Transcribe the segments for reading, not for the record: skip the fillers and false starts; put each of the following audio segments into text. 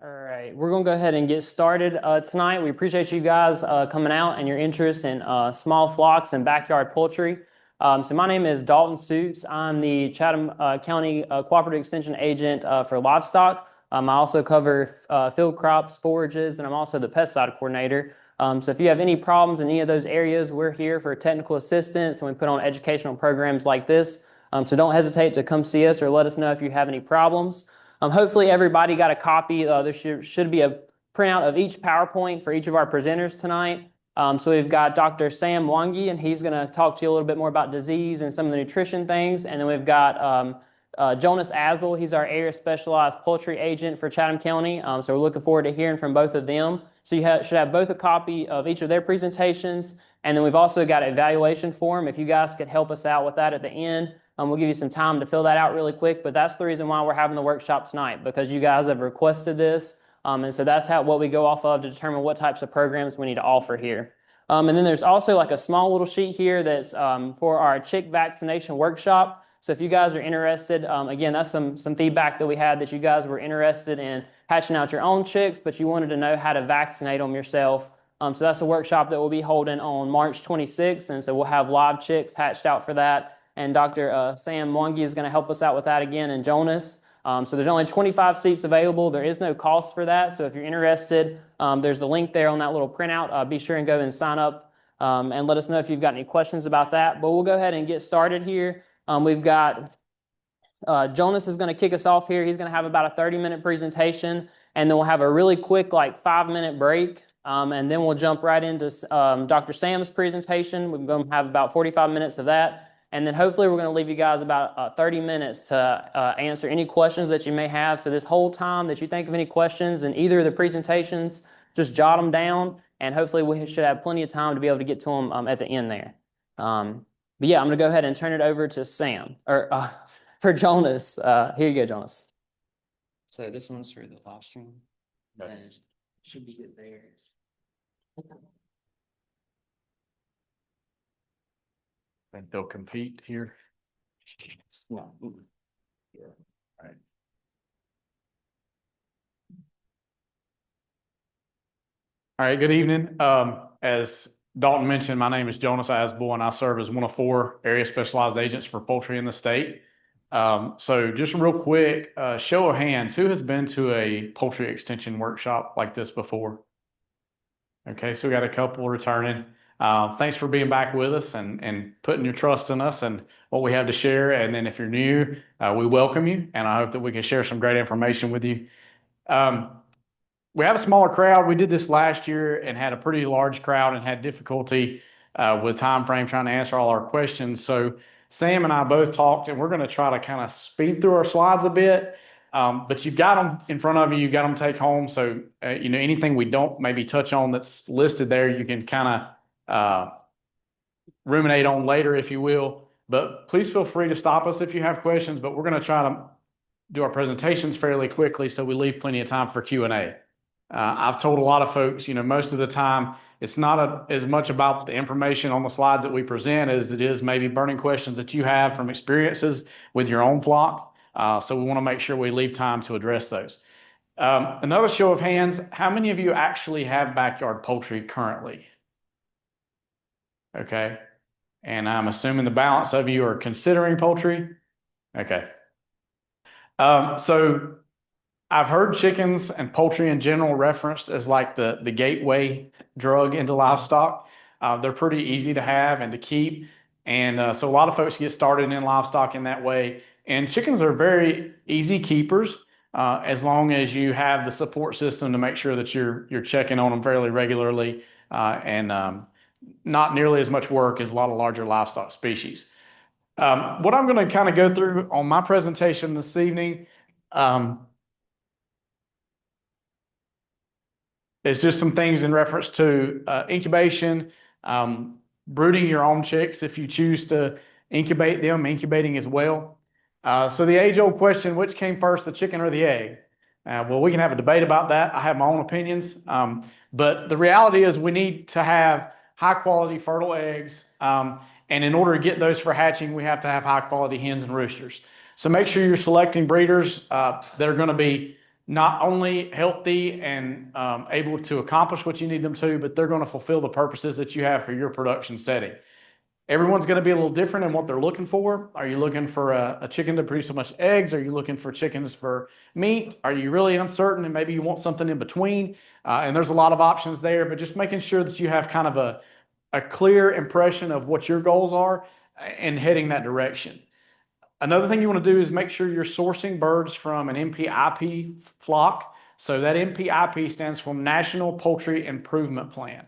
All right, we're going to go ahead and get started tonight. We appreciate you guys coming out and your interest in small flocks and backyard poultry. So my name is Dalton Suits. I'm the Chatham County Cooperative Extension Agent for livestock. I also cover field crops, forages, and I'm also the pesticide coordinator. So if you have any problems in any of those areas, we're here for technical assistance, and we put on educational programs like this. So don't hesitate to come see us or let us know if you have any problems. Hopefully everybody got a copy. There should be a printout of each PowerPoint for each of our presenters tonight. So we've got Dr. Sam Wangi, and he's going to talk to you a little bit more about disease and some of the nutrition things. And then we've got Jonas Asbel. He's our area specialized poultry agent for Chatham County. So we're looking forward to hearing from both of them. So you should have both a copy of each of their presentations. And then we've also got an evaluation form. If you guys could help us out with that at the end. We'll give you some time to fill that out really quick, but that's the reason why we're having the workshop tonight, because you guys have requested this. And so that's what we go off of to determine what types of programs we need to offer here. And then there's also like a small little sheet here that's for our chick vaccination workshop. So if you guys are interested, again, that's some feedback that we had that you guys were interested in hatching out your own chicks, but you wanted to know how to vaccinate them yourself. So that's a workshop that we'll be holding on March 26th. And so we'll have live chicks hatched out for that. And Dr. Sam Wangi is going to help us out with that again, and Jonas. So there's only 25 seats available. There is no cost for that. So if you're interested, there's the link there on that little printout. Be sure and go and sign up and let us know if you've got any questions about that. But we'll go ahead and get started here. We've got Jonas is going to kick us off here. He's going to have about a 30-minute presentation, and then we'll have a really quick 5-minute break. And then we'll jump right into Dr. Sam's presentation. We're going to have about 45 minutes of that. And then hopefully we're going to leave you guys about 30 minutes to answer any questions that you may have. So this whole time that you think of any questions in either of the presentations, just jot them down. And hopefully we should have plenty of time to be able to get to them at the end there. But yeah, I'm going to go ahead and turn it over to Sam, or for Jonas. Here you go, Jonas. So this one's for the live stream. Okay. And it should be good there. Think they'll compete here? No. Yeah. All right. All right, good evening. As Dalton mentioned, my name is Jonas Asbel, and I serve as one of 4 area specialized agents for poultry in the state. So just real quick, show of hands, who has been to a poultry extension workshop like this before? Okay, so we got a couple returning. Thanks for being back with us and putting your trust in us and what we have to share. And then if you're new, we welcome you, and I hope that we can share some great information with you. We have a smaller crowd. We did this last year and had a pretty large crowd and had difficulty with time frame trying to answer all our questions. So Sam and I both talked, and we're going to try to kind of speed through our slides a bit. But you've got them in front of you. You've got them to take home. So, anything we don't maybe touch on that's listed there, you can kind of ruminate on later, if you will. But please feel free to stop us if you have questions. But we're going to try to do our presentations fairly quickly so we leave plenty of time for Q&A. I've told a lot of folks, most of the time, it's not as much about the information on the slides that we present as it is maybe burning questions that you have from experiences with your own flock. So we want to make sure we leave time to address those. Another show of hands, how many of you actually have backyard poultry currently? Okay. And I'm assuming the balance of you are considering poultry. Okay. So I've heard chickens and poultry in general referenced as like the gateway drug into livestock. They're pretty easy to have and to keep. And so a lot of folks get started in livestock in that way. And chickens are very easy keepers as long as you have the support system to make sure that you're checking on them fairly regularly and not nearly as much work as a lot of larger livestock species. What I'm going to kind of go through on my presentation this evening is just some things in reference to incubation, brooding your own chicks if you choose to incubate them, incubating as well. So the age-old question, which came first, the chicken or the egg? Well, we can have a debate about that. I have my own opinions. But the reality is we need to have high-quality fertile eggs. And in order to get those for hatching, we have to have high-quality hens and roosters. So make sure you're selecting breeders that are going to be not only healthy and able to accomplish what you need them to, but they're going to fulfill the purposes that you have for your production setting. Everyone's going to be a little different in what they're looking for. Are you looking for a chicken to produce so much eggs? Are you looking for chickens for meat? Are you really uncertain and maybe you want something in between? And there's a lot of options there, but just making sure that you have kind of a clear impression of what your goals are and heading that direction. Another thing you want to do is make sure you're sourcing birds from an NPIP flock. So that NPIP stands for National Poultry Improvement Plan.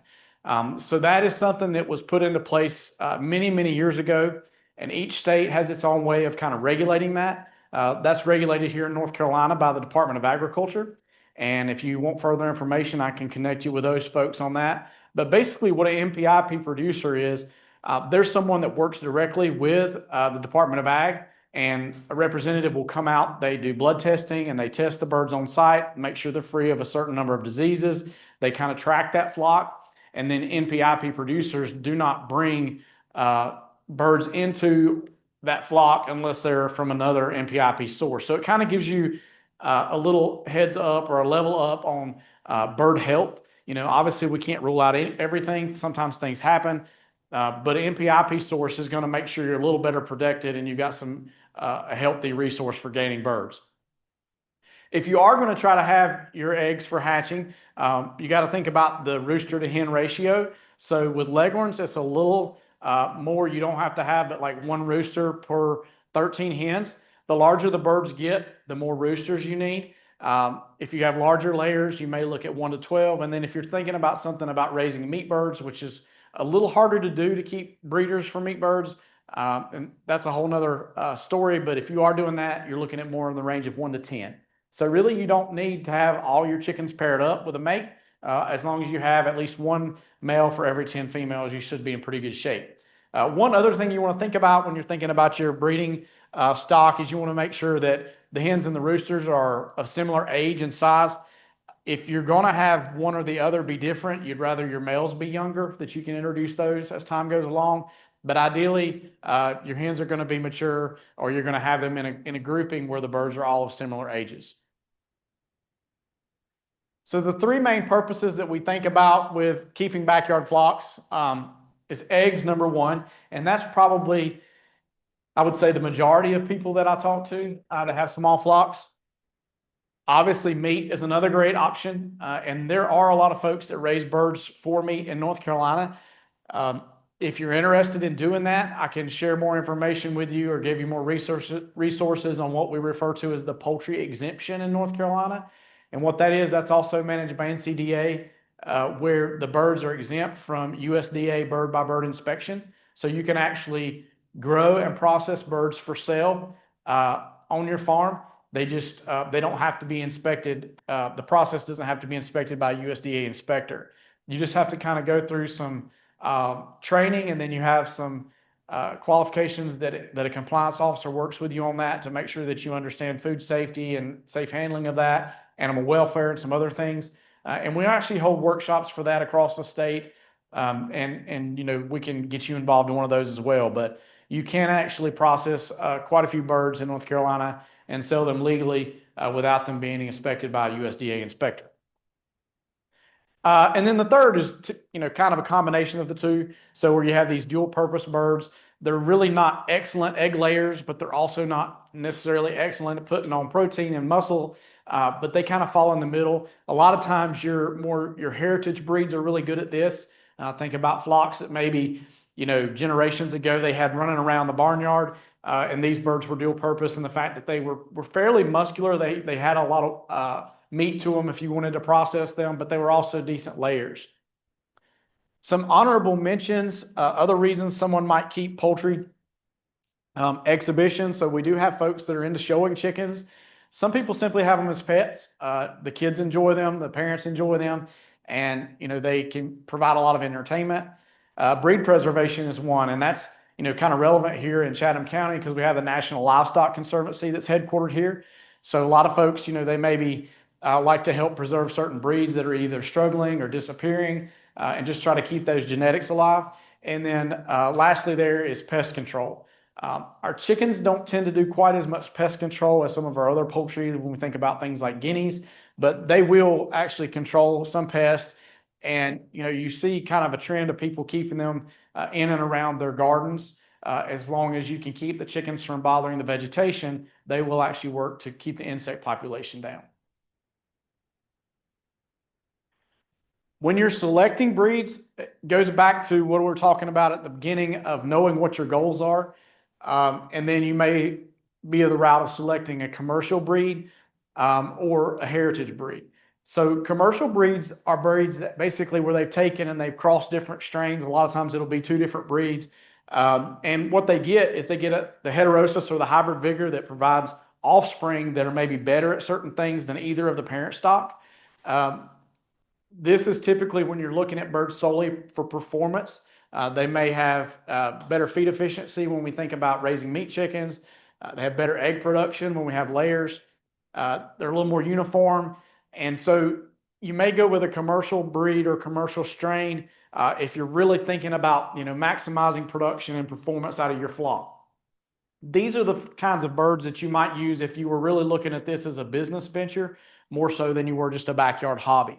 So that is something that was put into place many, many years ago, and each state has its own way of kind of regulating that. That's regulated here in North Carolina by the Department of Agriculture. And if you want further information, I can connect you with those folks on that. But basically, what an NPIP producer is, there's someone that works directly with the Department of Ag, and a representative will come out. They do blood testing and they test the birds on site, make sure they're free of a certain number of diseases. They kind of track that flock. And then NPIP producers do not bring birds into that flock unless they're from another NPIP source. So it kind of gives you a little heads up or a level up on bird health. Obviously we can't rule out everything. Sometimes things happen, but an NPIP source is going to make sure you're a little better protected and you've got a healthy resource for gaining birds. If you are going to try to have your eggs for hatching, you got to think about the rooster to hen ratio. So with leghorns, it's a little more. You don't have to have but like one rooster per 13 hens. The larger the birds get, the more roosters you need. If you have larger layers, you may look at 1 to 12. And then if you're thinking about something about raising meat birds, which is a little harder to do to keep breeders for meat birds, and that's a whole nother story. But if you are doing that, you're looking at more in the range of 1 to 10. So really, you don't need to have all your chickens paired up with a mate. As long as you have at least one male for every 10 females, you should be in pretty good shape. One other thing you want to think about when you're thinking about your breeding stock is you want to make sure that the hens and the roosters are of similar age and size. If you're going to have one or the other be different, you'd rather your males be younger, that you can introduce those as time goes along. But ideally, your hens are going to be mature, or you're going to have them in a grouping where the birds are all of similar ages. So the three main purposes that we think about with keeping backyard flocks is eggs, number one, and that's probably, I would say, the majority of people that I talk to have small flocks. Obviously, meat is another great option, and there are a lot of folks that raise birds for meat in North Carolina. If you're interested in doing that, I can share more information with you or give you more resources on what we refer to as the poultry exemption in North Carolina. And what that is, that's also managed by NCDA, where the birds are exempt from USDA bird by bird inspection. So you can actually grow and process birds for sale on your farm. They don't have to be inspected. The process doesn't have to be inspected by a USDA inspector. You just have to kind of go through some training, and then you have some qualifications that a compliance officer works with you on that to make sure that you understand food safety and safe handling of that, animal welfare, and some other things. And we actually hold workshops for that across the state. And we can get you involved in one of those as well. But you can actually process quite a few birds in North Carolina and sell them legally without them being inspected by a USDA inspector. And then the third is kind of a combination of the two. So where you have these dual purpose birds, they're really not excellent egg layers, but they're also not necessarily excellent at putting on protein and muscle, but they kind of fall in the middle. A lot of times your heritage breeds are really good at this. Think about flocks that maybe, generations ago they had running around the barnyard, and these birds were dual purpose, and the fact that they were fairly muscular. They had a lot of meat to them if you wanted to process them, but they were also decent layers. Some honorable mentions, other reasons someone might keep poultry: exhibition. So we do have folks that are into showing chickens. Some people simply have them as pets. The kids enjoy them, the parents enjoy them, and they can provide a lot of entertainment. Breed preservation is one, and that's kind of relevant here in Chatham County because we have the National Livestock Conservancy that's headquartered here. So a lot of folks, they maybe like to help preserve certain breeds that are either struggling or disappearing, and just try to keep those genetics alive. And then lastly, there is pest control. Our chickens don't tend to do quite as much pest control as some of our other poultry when we think about things like guineas, but they will actually control some pests. And you see kind of a trend of people keeping them in and around their gardens. As long as you can keep the chickens from bothering the vegetation, they will actually work to keep the insect population down. When you're selecting breeds, it goes back to what we were talking about at the beginning of knowing what your goals are. And then you may be of the route of selecting a commercial breed or a heritage breed. So commercial breeds are breeds that basically where they've taken and they've crossed different strains. A lot of times it'll be two different breeds. And what they get is they get the heterosis or the hybrid vigor that provides offspring that are maybe better at certain things than either of the parent stock. This is typically when you're looking at birds solely for performance. They may have better feed efficiency when we think about raising meat chickens. They have better egg production when we have layers. They're a little more uniform. And so you may go with a commercial breed or commercial strain if you're really thinking about maximizing production and performance out of your flock. These are the kinds of birds that you might use if you were really looking at this as a business venture, more so than you were just a backyard hobby.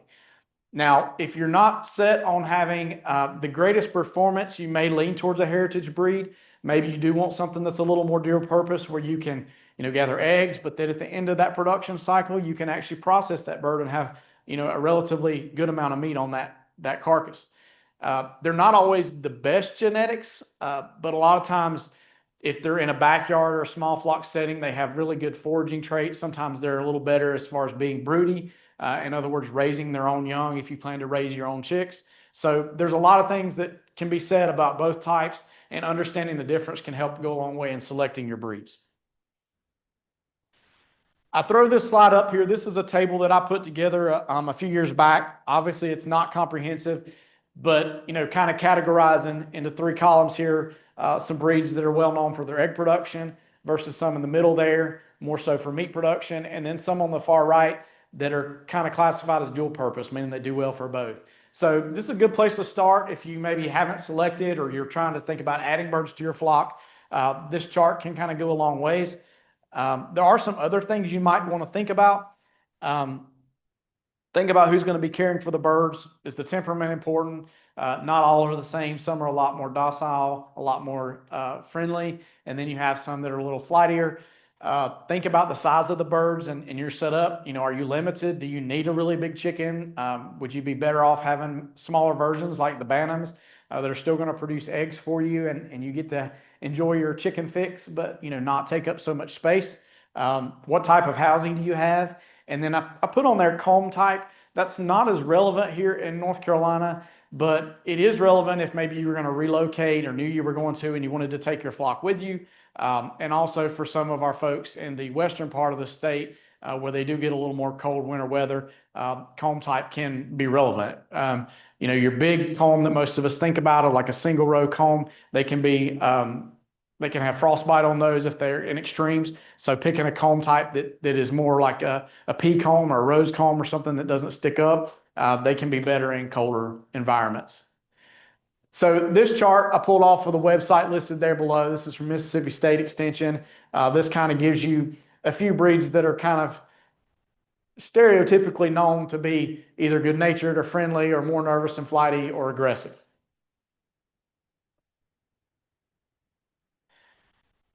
Now, if you're not set on having the greatest performance, you may lean towards a heritage breed. Maybe you do want something that's a little more dual purpose where you can, gather eggs, but then at the end of that production cycle, you can actually process that bird and have, a relatively good amount of meat on that carcass. They're not always the best genetics, but a lot of times if they're in a backyard or a small flock setting, they have really good foraging traits. Sometimes they're a little better as far as being broody. In other words, raising their own young if you plan to raise your own chicks. So there's a lot of things that can be said about both types, and understanding the difference can help go a long way in selecting your breeds. I throw this slide up here. This is a table that I put together a few years back. Obviously, it's not comprehensive, but kind of categorizing into three columns here, some breeds that are well known for their egg production versus some in the middle there, more so for meat production, and then some on the far right that are kind of classified as dual purpose, meaning they do well for both. So this is a good place to start if you maybe haven't selected or you're trying to think about adding birds to your flock. This chart can kind of go a long ways. There are some other things you might want to think about. Think about who's going to be caring for the birds. Is the temperament important? Not all are the same. Some are a lot more docile, a lot more friendly, and then you have some that are a little flightier. Think about the size of the birds and your setup. Are you limited? Do you need a really big chicken? Would you be better off having smaller versions like the Bantams that are still going to produce eggs for you and you get to enjoy your chicken fix, but not take up so much space? What type of housing do you have? And then I put on there comb type. That's not as relevant here in North Carolina, but it is relevant if maybe you were going to relocate or knew you were going to and you wanted to take your flock with you. And also for some of our folks in the western part of the state where they do get a little more cold winter weather, comb type can be relevant. Your big comb that most of us think about are like a single row comb. They can be they can have frostbite on those if they're in extremes. So picking a comb type that is more like a pea comb or a rose comb or something that doesn't stick up, they can be better in colder environments. So this chart I pulled off of the website listed there below. This is from Mississippi State Extension. This kind of gives you a few breeds that are kind of stereotypically known to be either good-natured or friendly or more nervous and flighty or aggressive.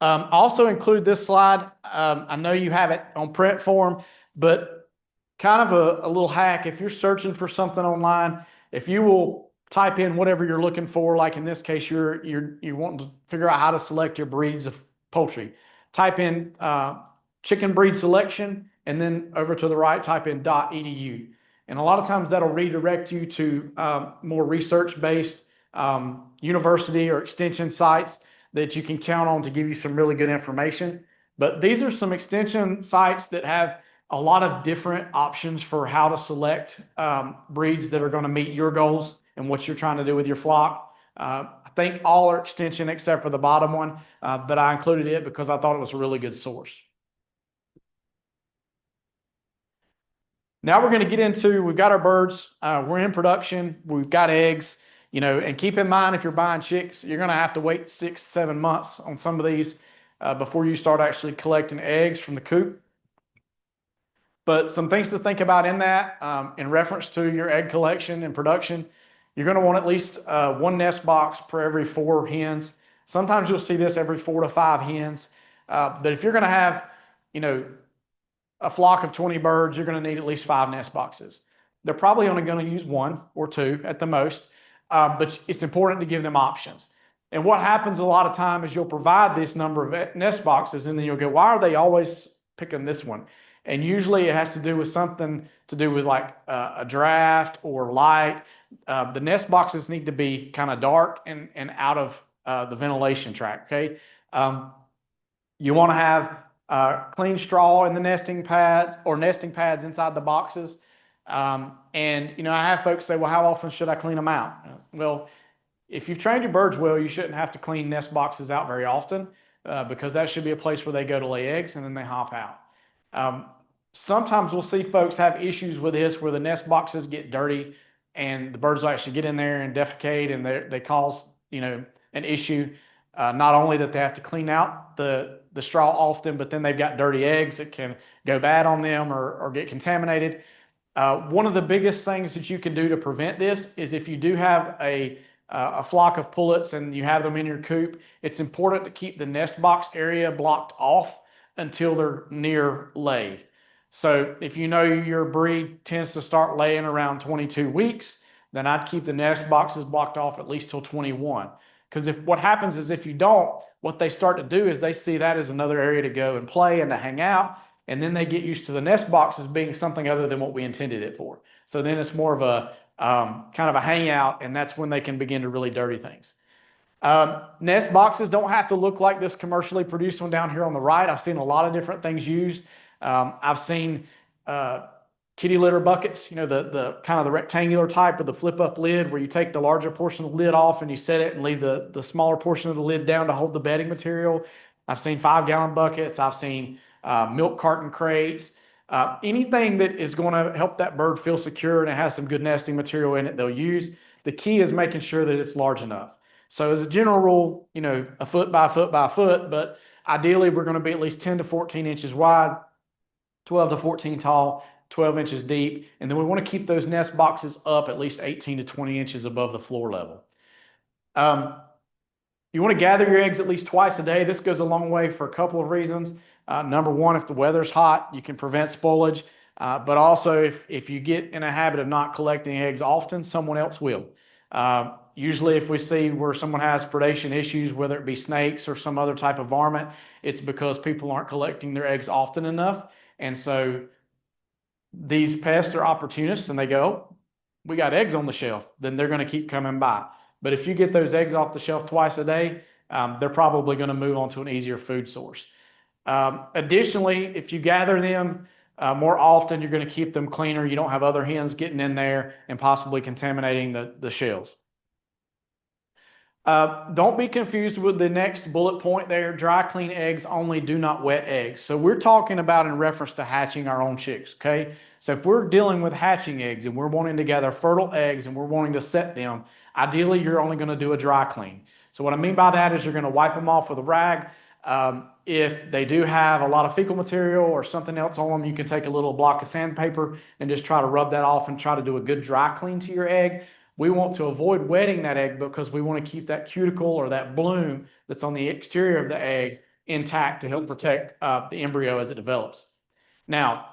Also include this slide. I know you have it on print form, but kind of a little hack. If you're searching for something online, if you will type in whatever you're looking for, like in this case, you're wanting to figure out how to select your breeds of poultry. Type in chicken breed selection, and then over to the right, type in .edu. And a lot of times that'll redirect you to more research-based university or extension sites that you can count on to give you some really good information. But these are some extension sites that have a lot of different options for how to select breeds that are going to meet your goals and what you're trying to do with your flock. I think all are extension except for the bottom one, but I included it because I thought it was a really good source. Now we're going to get into, we've got our birds, we're in production, we've got eggs. And keep in mind, if you're buying chicks, you're going to have to wait 6, 7 months on some of these before you start actually collecting eggs from the coop. But some things to think about in that, in reference to your egg collection and production, you're going to want at least one nest box per every 4 hens. Sometimes you'll see this every 4 to 5 hens. But if you're going to have, you know, a flock of 20 birds, you're going to need at least 5 nest boxes. They're probably only going to use 1 or 2 at the most, but it's important to give them options. And what happens a lot of time is you'll provide this number of nest boxes, and then you'll go, why are they always picking this one? And usually it has to do with something to do with like a draft or light. The nest boxes need to be kind of dark and out of the ventilation tract, okay? You want to have clean straw in the nesting pads or nesting pads inside the boxes. And I have folks say, well, how often should I clean them out? Well, if you've trained your birds well, you shouldn't have to clean nest boxes out very often because that should be a place where they go to lay eggs and then they hop out. Sometimes we'll see folks have issues with this where the nest boxes get dirty and the birds will actually get in there and defecate and they cause, an issue. Not only that they have to clean out the straw often, but then they've got dirty eggs that can go bad on them or get contaminated. One of the biggest things that you can do to prevent this is if you do have a flock of pullets and you have them in your coop, it's important to keep the nest box area blocked off until they're near lay. So if you know your breed tends to start laying around 22 weeks, then I'd keep the nest boxes blocked off at least till 21. Because what happens is if you don't, what they start to do is they see that as another area to go and play and to hang out, and then they get used to the nest boxes being something other than what we intended it for. So then it's more of a kind of a hangout, and that's when they can begin to really dirty things. Nest boxes don't have to look like this commercially produced one down here on the right. I've seen a lot of different things used. I've seen kitty litter buckets, the kind of the rectangular type with the flip up lid where you take the larger portion of the lid off and you set it and leave the smaller portion of the lid down to hold the bedding material. I've seen 5-gallon buckets. I've seen milk carton crates. Anything that is going to help that bird feel secure and it has some good nesting material in it, they'll use. The key is making sure that it's large enough. So as a general rule, a foot by foot by foot, but ideally we're going to be at least 10 to 14 inches wide, 12 to 14 tall, 12 inches deep, and then we want to keep those nest boxes up at least 18 to 20 inches above the floor level. You want to gather your eggs at least twice a day. This goes a long way for a couple of reasons. Number one, if the weather's hot, you can prevent spoilage, but also if you get in a habit of not collecting eggs often, someone else will. Usually if we see where someone has predation issues, whether it be snakes or some other type of varmint, it's because people aren't collecting their eggs often enough. And so these pests are opportunists and they go, we got eggs on the shelf, then they're going to keep coming by. But if you get those eggs off the shelf twice a day, they're probably going to move on to an easier food source. Additionally, if you gather them more often, you're going to keep them cleaner. You don't have other hens getting in there and possibly contaminating the shells. Don't be confused with the next bullet point there. Dry, clean eggs only, do not wet eggs. So we're talking about in reference to hatching our own chicks, okay? So if we're dealing with hatching eggs and we're wanting to gather fertile eggs and we're wanting to set them, ideally you're only going to do a dry clean. So what I mean by that is you're going to wipe them off with a rag. If they do have a lot of fecal material or something else on them, you can take a little block of sandpaper and just try to rub that off and try to do a good dry clean to your egg. We want to avoid wetting that egg because we want to keep that cuticle or that bloom that's on the exterior of the egg intact to help protect the embryo as it develops. Now,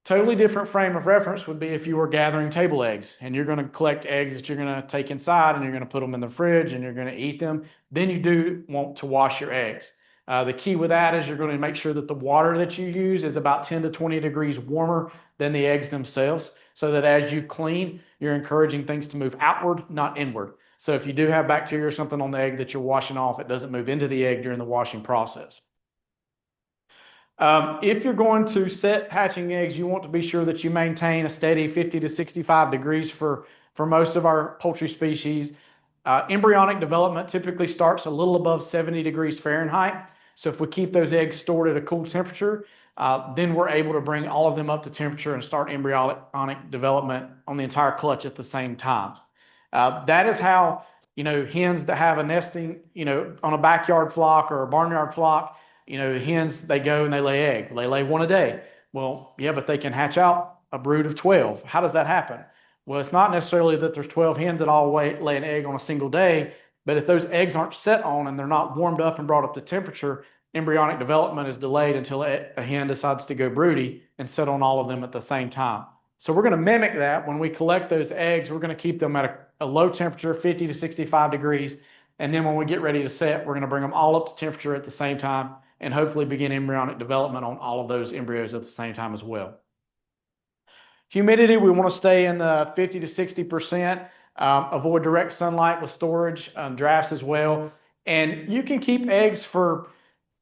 totally different frame of reference would be if you were gathering table eggs and you're going to collect eggs that you're going to take inside and you're going to put them in the fridge and you're going to eat them. Then you do want to wash your eggs. The key with that is you're going to make sure that the water that you use is about 10 to 20 degrees warmer than the eggs themselves, so that as you clean, you're encouraging things to move outward, not inward. So if you do have bacteria or something on the egg that you're washing off, it doesn't move into the egg during the washing process. If you're going to set hatching eggs, you want to be sure that you maintain a steady 50 to 65 degrees for most of our poultry species. Embryonic development typically starts a little above 70 degrees Fahrenheit. So if we keep those eggs stored at a cool temperature, then we're able to bring all of them up to temperature and start embryonic development on the entire clutch at the same time. That is how, hens that have a nesting, on a backyard flock or a barnyard flock, hens, they go and they lay egg. They lay one a day. Well, yeah, but they can hatch out a brood of 12. How does that happen? Well, it's not necessarily that there's 12 hens that all lay an egg on a single day, but if those eggs aren't set on and they're not warmed up and brought up to temperature, embryonic development is delayed until a hen decides to go broody and set on all of them at the same time. So we're going to mimic that. When we collect those eggs, we're going to keep them at a low temperature, 50 to 65 degrees. And then when we get ready to set, we're going to bring them all up to temperature at the same time and hopefully begin embryonic development on all of those embryos at the same time as well. Humidity, we want to stay in the 50 to 60%. Avoid direct sunlight with storage, drafts as well. And you can keep eggs for,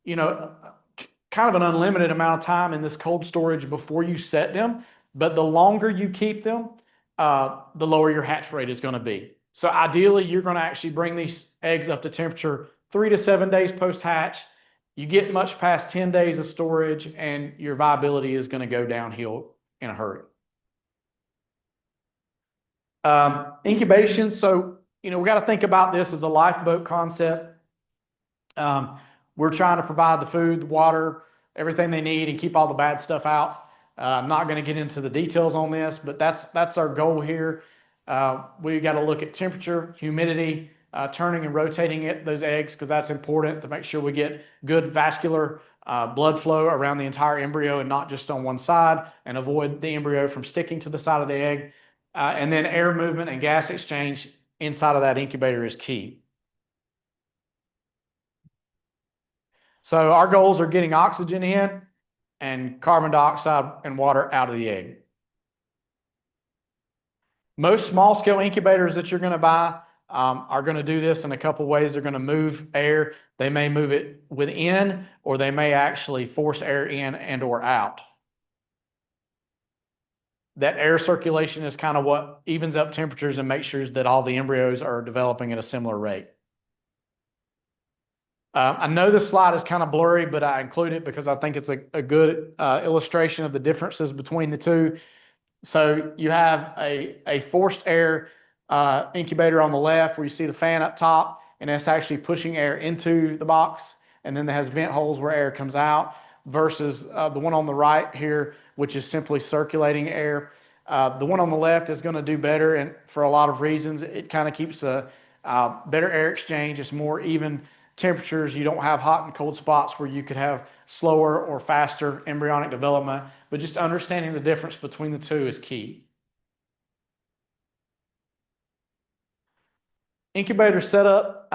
kind of an unlimited amount of time in this cold storage before you set them. But the longer you keep them, the lower your hatch rate is going to be. So ideally, you're going to actually bring these eggs up to temperature 3 to 7 days post-hatch. You get much past 10 days of storage, and your viability is going to go downhill in a hurry. Incubation. So, we got to think about this as a lifeboat concept. We're trying to provide the food, the water, everything they need and keep all the bad stuff out. I'm not going to get into the details on this, but that's our goal here. We got to look at temperature, humidity, turning and rotating those eggs, because that's important to make sure we get good vascular blood flow around the entire embryo and not just on one side, and avoid the embryo from sticking to the side of the egg. And then air movement and gas exchange inside of that incubator is key. So our goals are getting oxygen in and carbon dioxide and water out of the egg. Most small-scale incubators that you're going to buy are going to do this in a couple ways. They're going to move air. They may move it within, or they may actually force air in and or out. That air circulation is kind of what evens up temperatures and makes sure that all the embryos are developing at a similar rate. I know this slide is kind of blurry, but I include it because I think it's a good illustration of the differences between the two. So you have a forced air incubator on the left where you see the fan up top, and that's actually pushing air into the box. And then it has vent holes where air comes out, versus the one on the right here, which is simply circulating air. The one on the left is going to do better, and for a lot of reasons. It kind of keeps a better air exchange. It's more even temperatures. You don't have hot and cold spots where you could have slower or faster embryonic development, but just understanding the difference between the two is key. Incubator setup.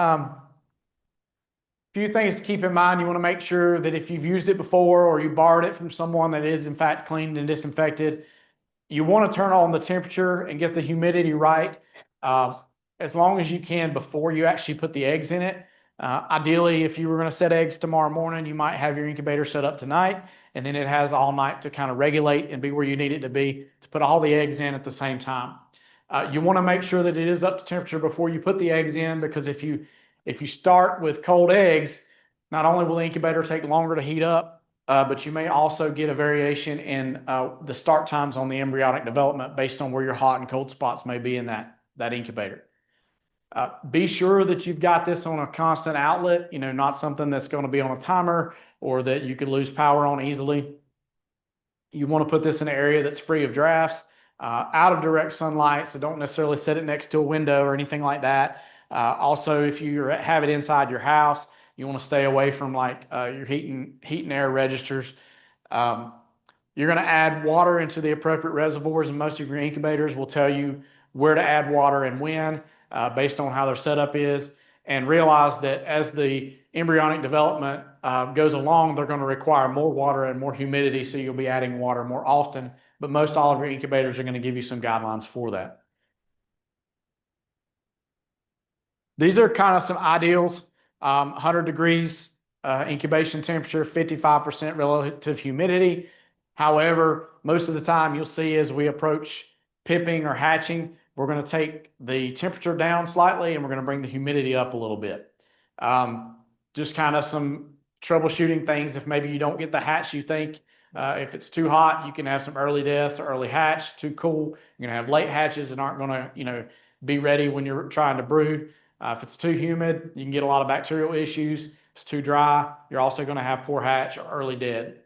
Few things to keep in mind. You want to make sure that if you've used it before or you borrowed it from someone that is in fact cleaned and disinfected, you want to turn on the temperature and get the humidity right as long as you can before you actually put the eggs in it. Ideally, if you were going to set eggs tomorrow morning, you might have your incubator set up tonight, and then it has all night to kind of regulate and be where you need it to be to put all the eggs in at the same time. You want to make sure that it is up to temperature before you put the eggs in, because if you start with cold eggs, not only will the incubator take longer to heat up, but you may also get a variation in the start times on the embryonic development based on where your hot and cold spots may be in that incubator. Be sure that you've got this on a constant outlet, not something that's going to be on a timer or that you could lose power on easily. You want to put this in an area that's free of drafts, out of direct sunlight, so don't necessarily set it next to a window or anything like that. Also, if you have it inside your house, you want to stay away from your heat and air registers. You're going to add water into the appropriate reservoirs, and most of your incubators will tell you where to add water and when, based on how their setup is. And realize that as the embryonic development goes along, they're going to require more water and more humidity, so you'll be adding water more often. But most all of your incubators are going to give you some guidelines for that. These are kind of some ideals. 100 degrees incubation temperature, 55% relative humidity. However, most of the time you'll see as we approach pipping or hatching, we're going to take the temperature down slightly and we're going to bring the humidity up a little bit. Just kind of some troubleshooting things. If maybe you don't get the hatch you think, if it's too hot, you can have some early deaths or early hatch. Too cool, you're going to have late hatches that aren't going to, be ready when you're trying to brood. If it's too humid, you can get a lot of bacterial issues. If it's too dry, you're also going to have poor hatch or early dead.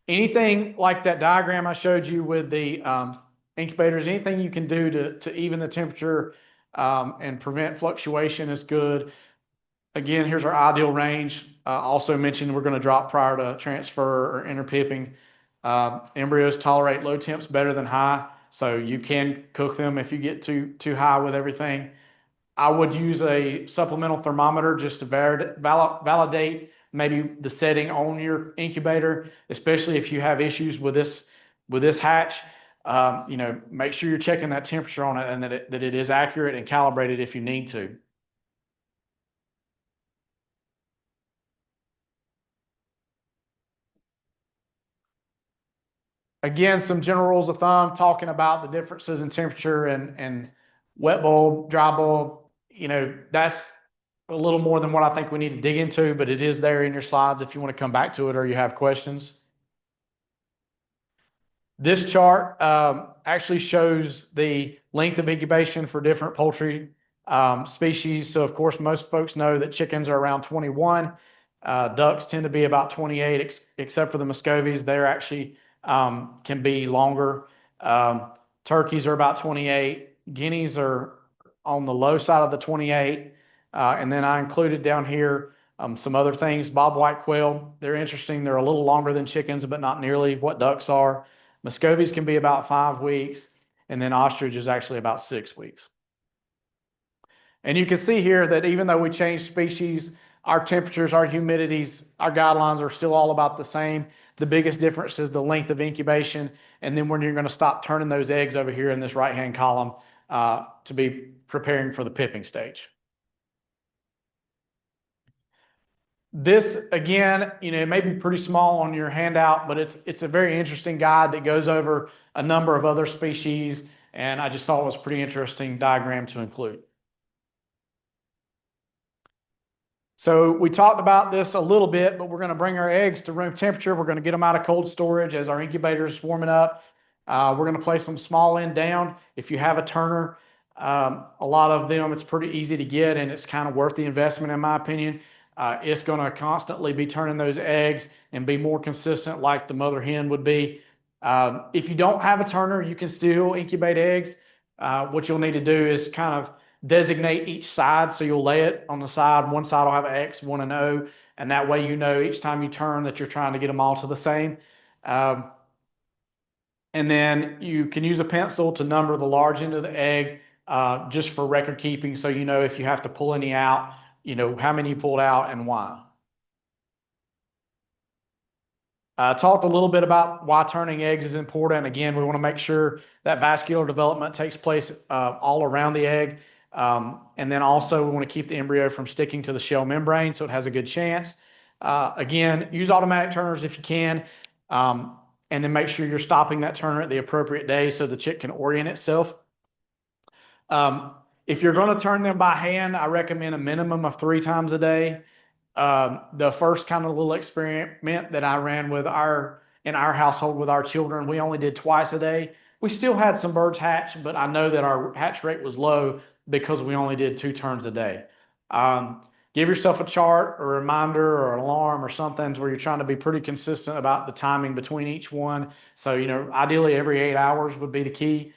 Anything like that diagram I showed you with the incubators, anything you can do to even the temperature and prevent fluctuation is good. Again, here's our ideal range. Also mentioned we're going to drop prior to transfer or interpipping. Embryos tolerate low temps better than high, so you can cook them if you get too high with everything. I would use a supplemental thermometer just to validate maybe the setting on your incubator, especially if you have issues with this hatch. Make sure you're checking that temperature on it and that it is accurate and calibrated if you need to. Again, some general rules of thumb talking about the differences in temperature and wet bulb, dry bulb. That's a little more than what I think we need to dig into, but it is there in your slides if you want to come back to it or you have questions. This chart actually shows the length of incubation for different poultry species. So, of course, most folks know that chickens are around 21. Ducks tend to be about 28, except for the Muscovies. They're actually can be longer. Turkeys are about 28. Guineas are on the low side of the 28. And then I included down here some other things. Bobwhite quail, they're interesting. They're a little longer than chickens, but not nearly what ducks are. Muscovies can be about 5 weeks, and then ostrich is actually about 6 weeks. And you can see here that even though we change species, our temperatures, our humidities, our guidelines are still all about the same. The biggest difference is the length of incubation, and then when you're going to stop turning those eggs over here in this right-hand column to be preparing for the pipping stage. This, again, it may be pretty small on your handout, but it's a very interesting guide that goes over a number of other species, and I just thought it was a pretty interesting diagram to include. So we talked about this a little bit, but we're going to bring our eggs to room temperature. We're going to get them out of cold storage as our incubator is warming up. We're going to place them small end down. If you have a turner, a lot of them, it's pretty easy to get, and it's kind of worth the investment, in my opinion. It's going to constantly be turning those eggs and be more consistent like the mother hen would be. If you don't have a turner, you can still incubate eggs. What you'll need to do is kind of designate each side. So you'll lay it on the side. One side will have an X, one an O, and that way you know each time you turn that you're trying to get them all to the same. And then you can use a pencil to number the large end of the egg just for record keeping, so you know if you have to pull any out, how many you pulled out and why. I talked a little bit about why turning eggs is important. Again, we want to make sure that vascular development takes place all around the egg. And then also we want to keep the embryo from sticking to the shell membrane so it has a good chance. Again, use automatic turners if you can. And then make sure you're stopping that turner at the appropriate day so the chick can orient itself. If you're going to turn them by hand, I recommend a minimum of 3 times a day. The first kind of little experiment that I ran in our household with our children, we only did twice a day. We still had some birds hatch, but I know that our hatch rate was low because we only did 2 turns a day. Give yourself a chart or a reminder or an alarm or something where you're trying to be pretty consistent about the timing between each one. So, ideally every 8 hours would be the key.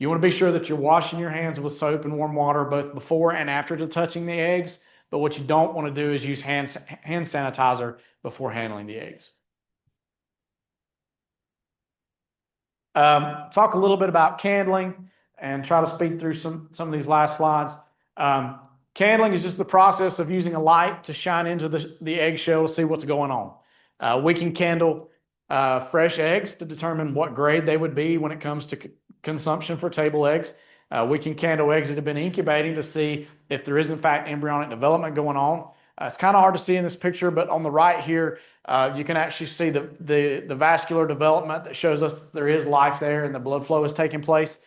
You want to be sure that you're washing your hands with soap and warm water both before and after touching the eggs. But what you don't want to do is use hand sanitizer before handling the eggs. Talk a little bit about candling and try to speed through some of these last slides. Candling is just the process of using a light to shine into the eggshell to see what's going on. We can candle fresh eggs to determine what grade they would be when it comes to consumption for table eggs. We can candle eggs that have been incubating to see if there is in fact embryonic development going on. It's kind of hard to see in this picture, but on the right here, you can actually see the vascular development that shows us there is life there and the blood flow is taking place.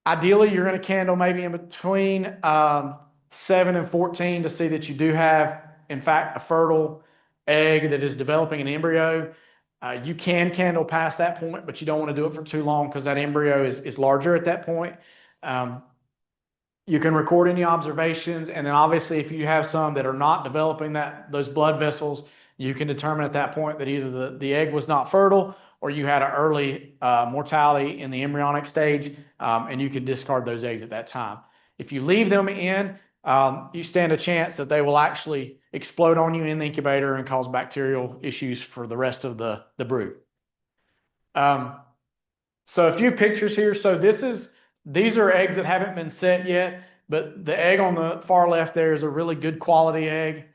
Ideally, you're going to candle maybe in between 7 and 14 to see that you do have, in fact, a fertile egg that is developing an embryo. You can candle past that point, but you don't want to do it for too long because that embryo is larger at that point. Um, you can record any observations, and then obviously if you have some that are not developing those blood vessels, you can determine at that point that either the egg was not fertile or you had an early mortality in the embryonic stage, and you can discard those eggs at that time. If you leave them in, you stand a chance that they will actually explode on you in the incubator and cause bacterial issues for the rest of the brood. So a few pictures here. So these are eggs that haven't been set yet, but the egg on the far left there is a really good quality egg.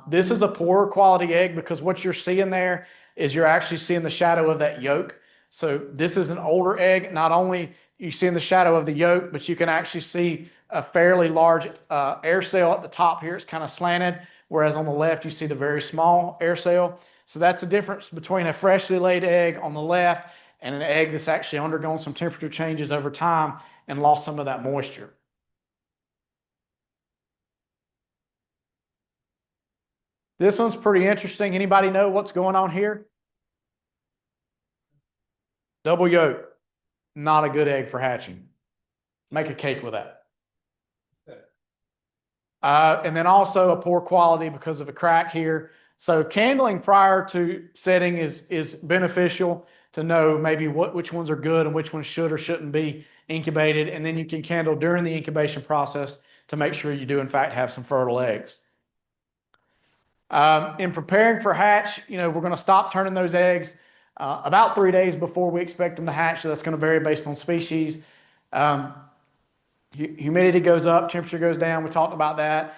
This is a poor quality egg because what you're seeing there is you're actually seeing the shadow of that yolk. So this is an older egg. Not only you see in the shadow of the yolk, but you can actually see a fairly large air cell at the top here. It's kind of slanted, whereas on the left you see the very small air cell. So that's the difference between a freshly laid egg on the left and an egg that's actually undergone some temperature changes over time and lost some of that moisture. This one's pretty interesting. Anybody know what's going on here? Double yolk, not a good egg for hatching. Make a cake with that. And then also a poor quality because of a crack here. So candling prior to setting is beneficial to know maybe which ones are good and which ones should or shouldn't be incubated. And then you can candle during the incubation process to make sure you do in fact have some fertile eggs. In preparing for hatch, we're going to stop turning those eggs about 3 days before we expect them to hatch. So that's going to vary based on species. Humidity goes up, temperature goes down. We talked about that.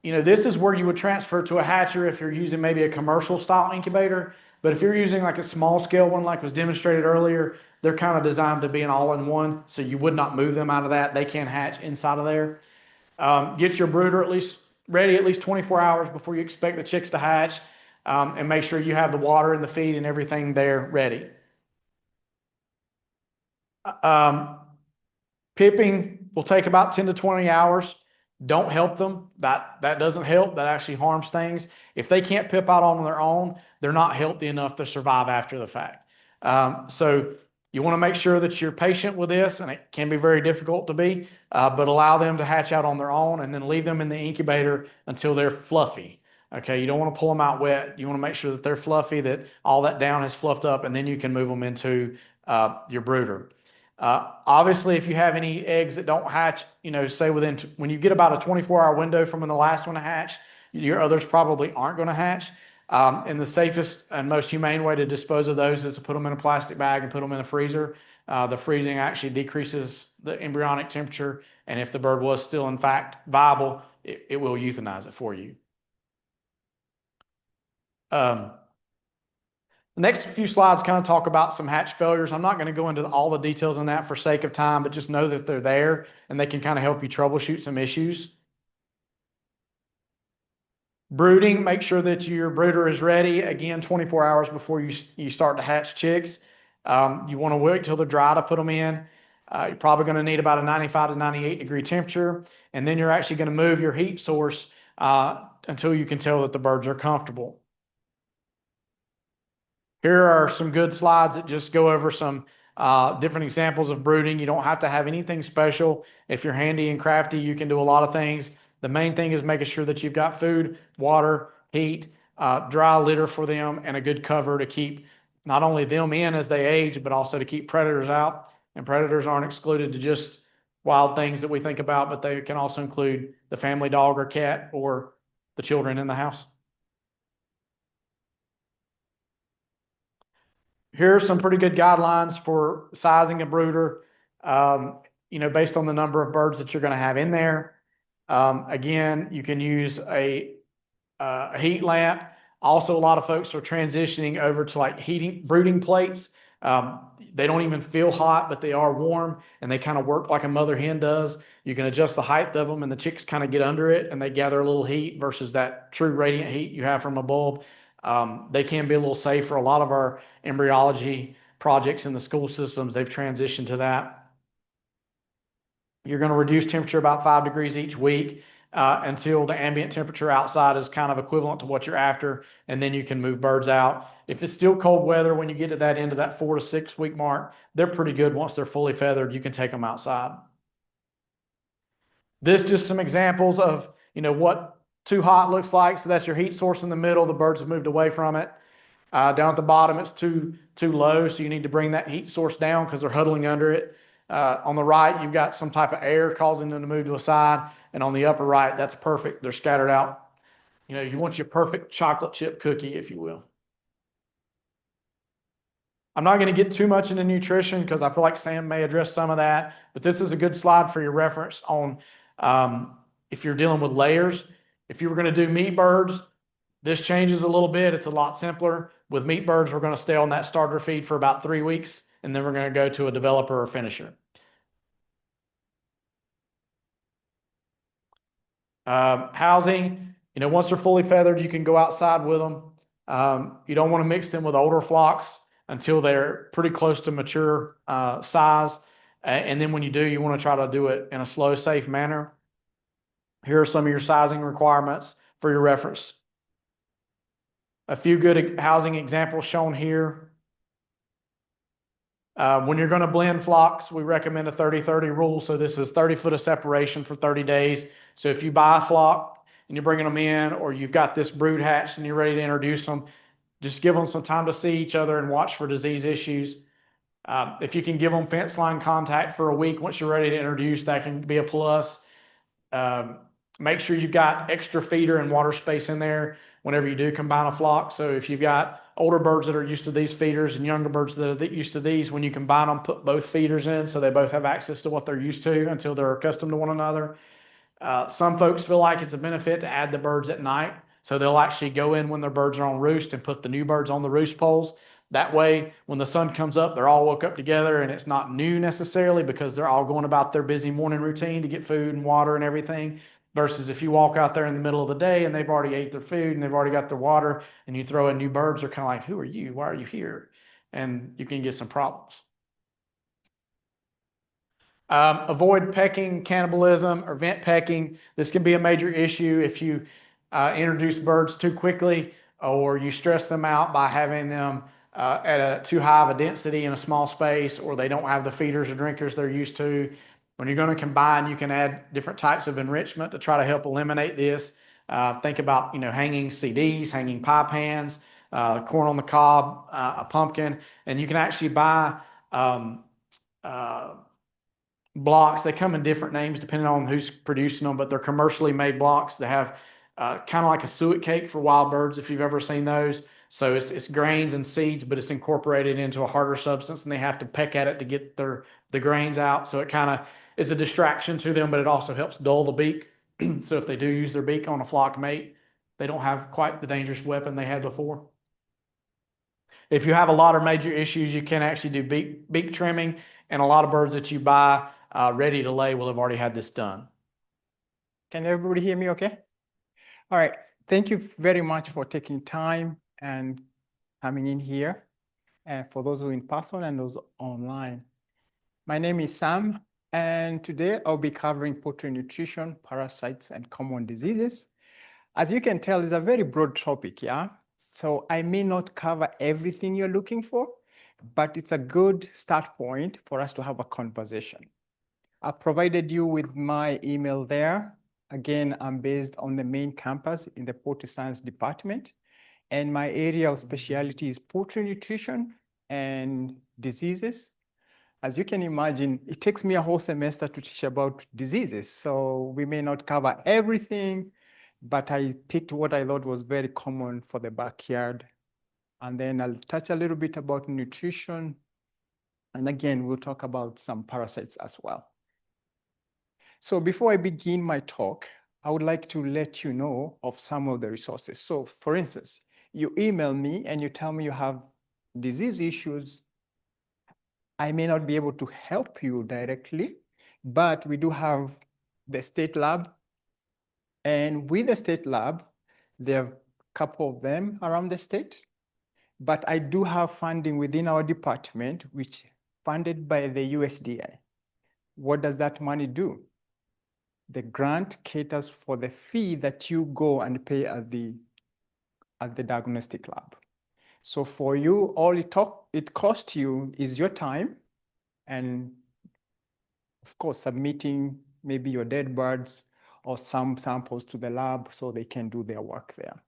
This is where you would transfer to a hatcher if you're using maybe a commercial style incubator. But if you're using like a small scale one, like was demonstrated earlier, they're kind of designed to be an all-in-one. So you would not move them out of that. They can hatch inside of there. Get your brooder ready at least 24 hours before you expect the chicks to hatch, and make sure you have the water and the feed and everything there ready. Pipping will take about 10 to 20 hours. Don't help them. That doesn't help. That actually harms things. If they can't pip out on their own, they're not healthy enough to survive after the fact. So you want to make sure that you're patient with this, and it can be very difficult to be, but allow them to hatch out on their own and then leave them in the incubator until they're fluffy. Okay, you don't want to pull them out wet. You want to make sure that they're fluffy, that all that down has fluffed up, and then you can move them into your brooder. Obviously, if you have any eggs that don't hatch, say when you get about a 24-hour window from when the last one to hatch, your others probably aren't going to hatch. And the safest and most humane way to dispose of those is to put them in a plastic bag and put them in a freezer. The freezing actually decreases the embryonic temperature, and if the bird was still in fact viable, it will euthanize it for you. The next few slides kind of talk about some hatch failures. I'm not going to go into all the details on that for sake of time, but just know that they're there and they can kind of help you troubleshoot some issues. Brooding, make sure that your brooder is ready, again, 24 hours before you start to hatch chicks. You want to wait till they're dry to put them in. You're probably going to need about a 95 to 98 degree temperature, and then you're actually going to move your heat source until you can tell that the birds are comfortable. Here are some good slides that just go over some different examples of brooding. You don't have to have anything special. If you're handy and crafty, you can do a lot of things. The main thing is making sure that you've got food, water, heat, dry litter for them, and a good cover to keep not only them in as they age, but also to keep predators out. And predators aren't excluded to just wild things that we think about, but they can also include the family dog or cat or the children in the house. Here are some pretty good guidelines for sizing a brooder, based on the number of birds that you're going to have in there. Again, you can use a heat lamp. Also, a lot of folks are transitioning over to like brooding plates. They don't even feel hot, but they are warm, and they kind of work like a mother hen does. You can adjust the height of them, and the chicks kind of get under it, and they gather a little heat versus that true radiant heat you have from a bulb. They can be a little safe for a lot of our embryology projects in the school systems. They've transitioned to that. You're going to reduce temperature about 5 degrees each week. until the ambient temperature outside is kind of equivalent to what you're after, and then you can move birds out. If it's still cold weather, when you get to that end of that 4 to 6 week mark, they're pretty good. Once they're fully feathered, you can take them outside. This just some examples of, what too hot looks like. So that's your heat source in the middle. The birds have moved away from it. Down at the bottom, it's too low, so you need to bring that heat source down because they're huddling under it. On the right, you've got some type of air causing them to move to a side, and on the upper right, that's perfect. They're scattered out. You want your perfect chocolate chip cookie, if you will. I'm not going to get too much into nutrition because I feel like Sam may address some of that, but this is a good slide for your reference on if you're dealing with layers. If you were going to do meat birds, this changes a little bit. It's a lot simpler. With meat birds, we're going to stay on that starter feed for about 3 weeks, and then we're going to go to a developer or finisher. Housing, once they're fully feathered, you can go outside with them. You don't want to mix them with older flocks until they're pretty close to mature size. And then when you do, you want to try to do it in a slow, safe manner. Here are some of your sizing requirements for your reference. A few good housing examples shown here. When you're going to blend flocks, we recommend a 30-30 rule. So this is 30 foot of separation for 30 days. So if you buy a flock and you're bringing them in, or you've got this brood hatched and you're ready to introduce them, just give them some time to see each other and watch for disease issues. If you can give them fence line contact for a week once you're ready to introduce, that can be a plus. Make sure you've got extra feeder and water space in there whenever you do combine a flock. So if you've got older birds that are used to these feeders and younger birds that are used to these, when you combine them, put both feeders in so they both have access to what they're used to until they're accustomed to one another. Some folks feel like it's a benefit to add the birds at night. So they'll actually go in when their birds are on roost and put the new birds on the roost poles. That way, when the sun comes up, they're all woke up together, and it's not new necessarily because they're all going about their busy morning routine to get food and water and everything. Versus if you walk out there in the middle of the day and they've already ate their food and they've already got their water, and you throw in new birds, they're kind of like, who are you? Why are you here? And you can get some problems. Avoid pecking, cannibalism, or vent pecking. This can be a major issue if you introduce birds too quickly, or you stress them out by having them at a too high of a density in a small space, or they don't have the feeders or drinkers they're used to. When you're going to combine, you can add different types of enrichment to try to help eliminate this. Think about hanging CDs, hanging pie pans, corn on the cob, a pumpkin, and you can actually buy blocks. They come in different names depending on who's producing them, but they're commercially made blocks that have kind of like a suet cake for wild birds, if you've ever seen those. So it's grains and seeds, but it's incorporated into a harder substance, and they have to peck at it to get the grains out. So it kind of is a distraction to them, but it also helps dull the beak. So if they do use their beak on a flock mate, they don't have quite the dangerous weapon they had before. If you have a lot of major issues, you can actually do beak trimming, and a lot of birds that you buy ready to lay will have already had this done. Can everybody hear me okay? All right. Thank you very much for taking time and coming in here, and for those who are in person and those online. My name is Sam, and today I'll be covering poultry nutrition, parasites, and common diseases. As you can tell, it's a very broad topic, yeah? So I may not cover everything you're looking for, but it's a good start point for us to have a conversation. I've provided you with my email there. Again, I'm based on the main campus in the poultry science department, and my area of specialty is poultry nutrition and diseases. As you can imagine, it takes me a whole semester to teach about diseases, so we may not cover everything, but I picked what I thought was very common for the backyard. And then I'll touch a little bit about nutrition. And again, we'll talk about some parasites as well. So before I begin my talk, I would like to let you know of some of the resources. So for instance, you email me and you tell me you have disease issues. I may not be able to help you directly, but we do have the state lab. And with the state lab, there are a couple of them around the state. But I do have funding within our department, which funded by the USDA. What does that money do? The grant caters for the fee that you go and pay at the diagnostic lab. So for you, all it costs you is your time and, of course, submitting maybe your dead birds or some samples to the lab so they can do their work there.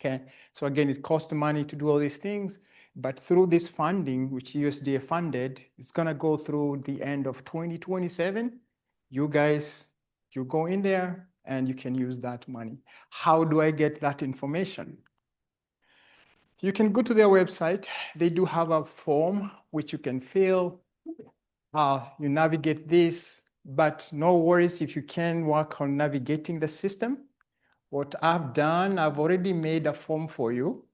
Okay, so again, it costs money to do all these things, but through this funding, which USDA funded, it's gonna go through the end of 2027. You guys, you go in there and you can use that money. How do I get that information? You can go to their website. They do have a form which you can fill. You navigate this, but no worries if you can work on navigating the system. What I've done, I've already made a form for you,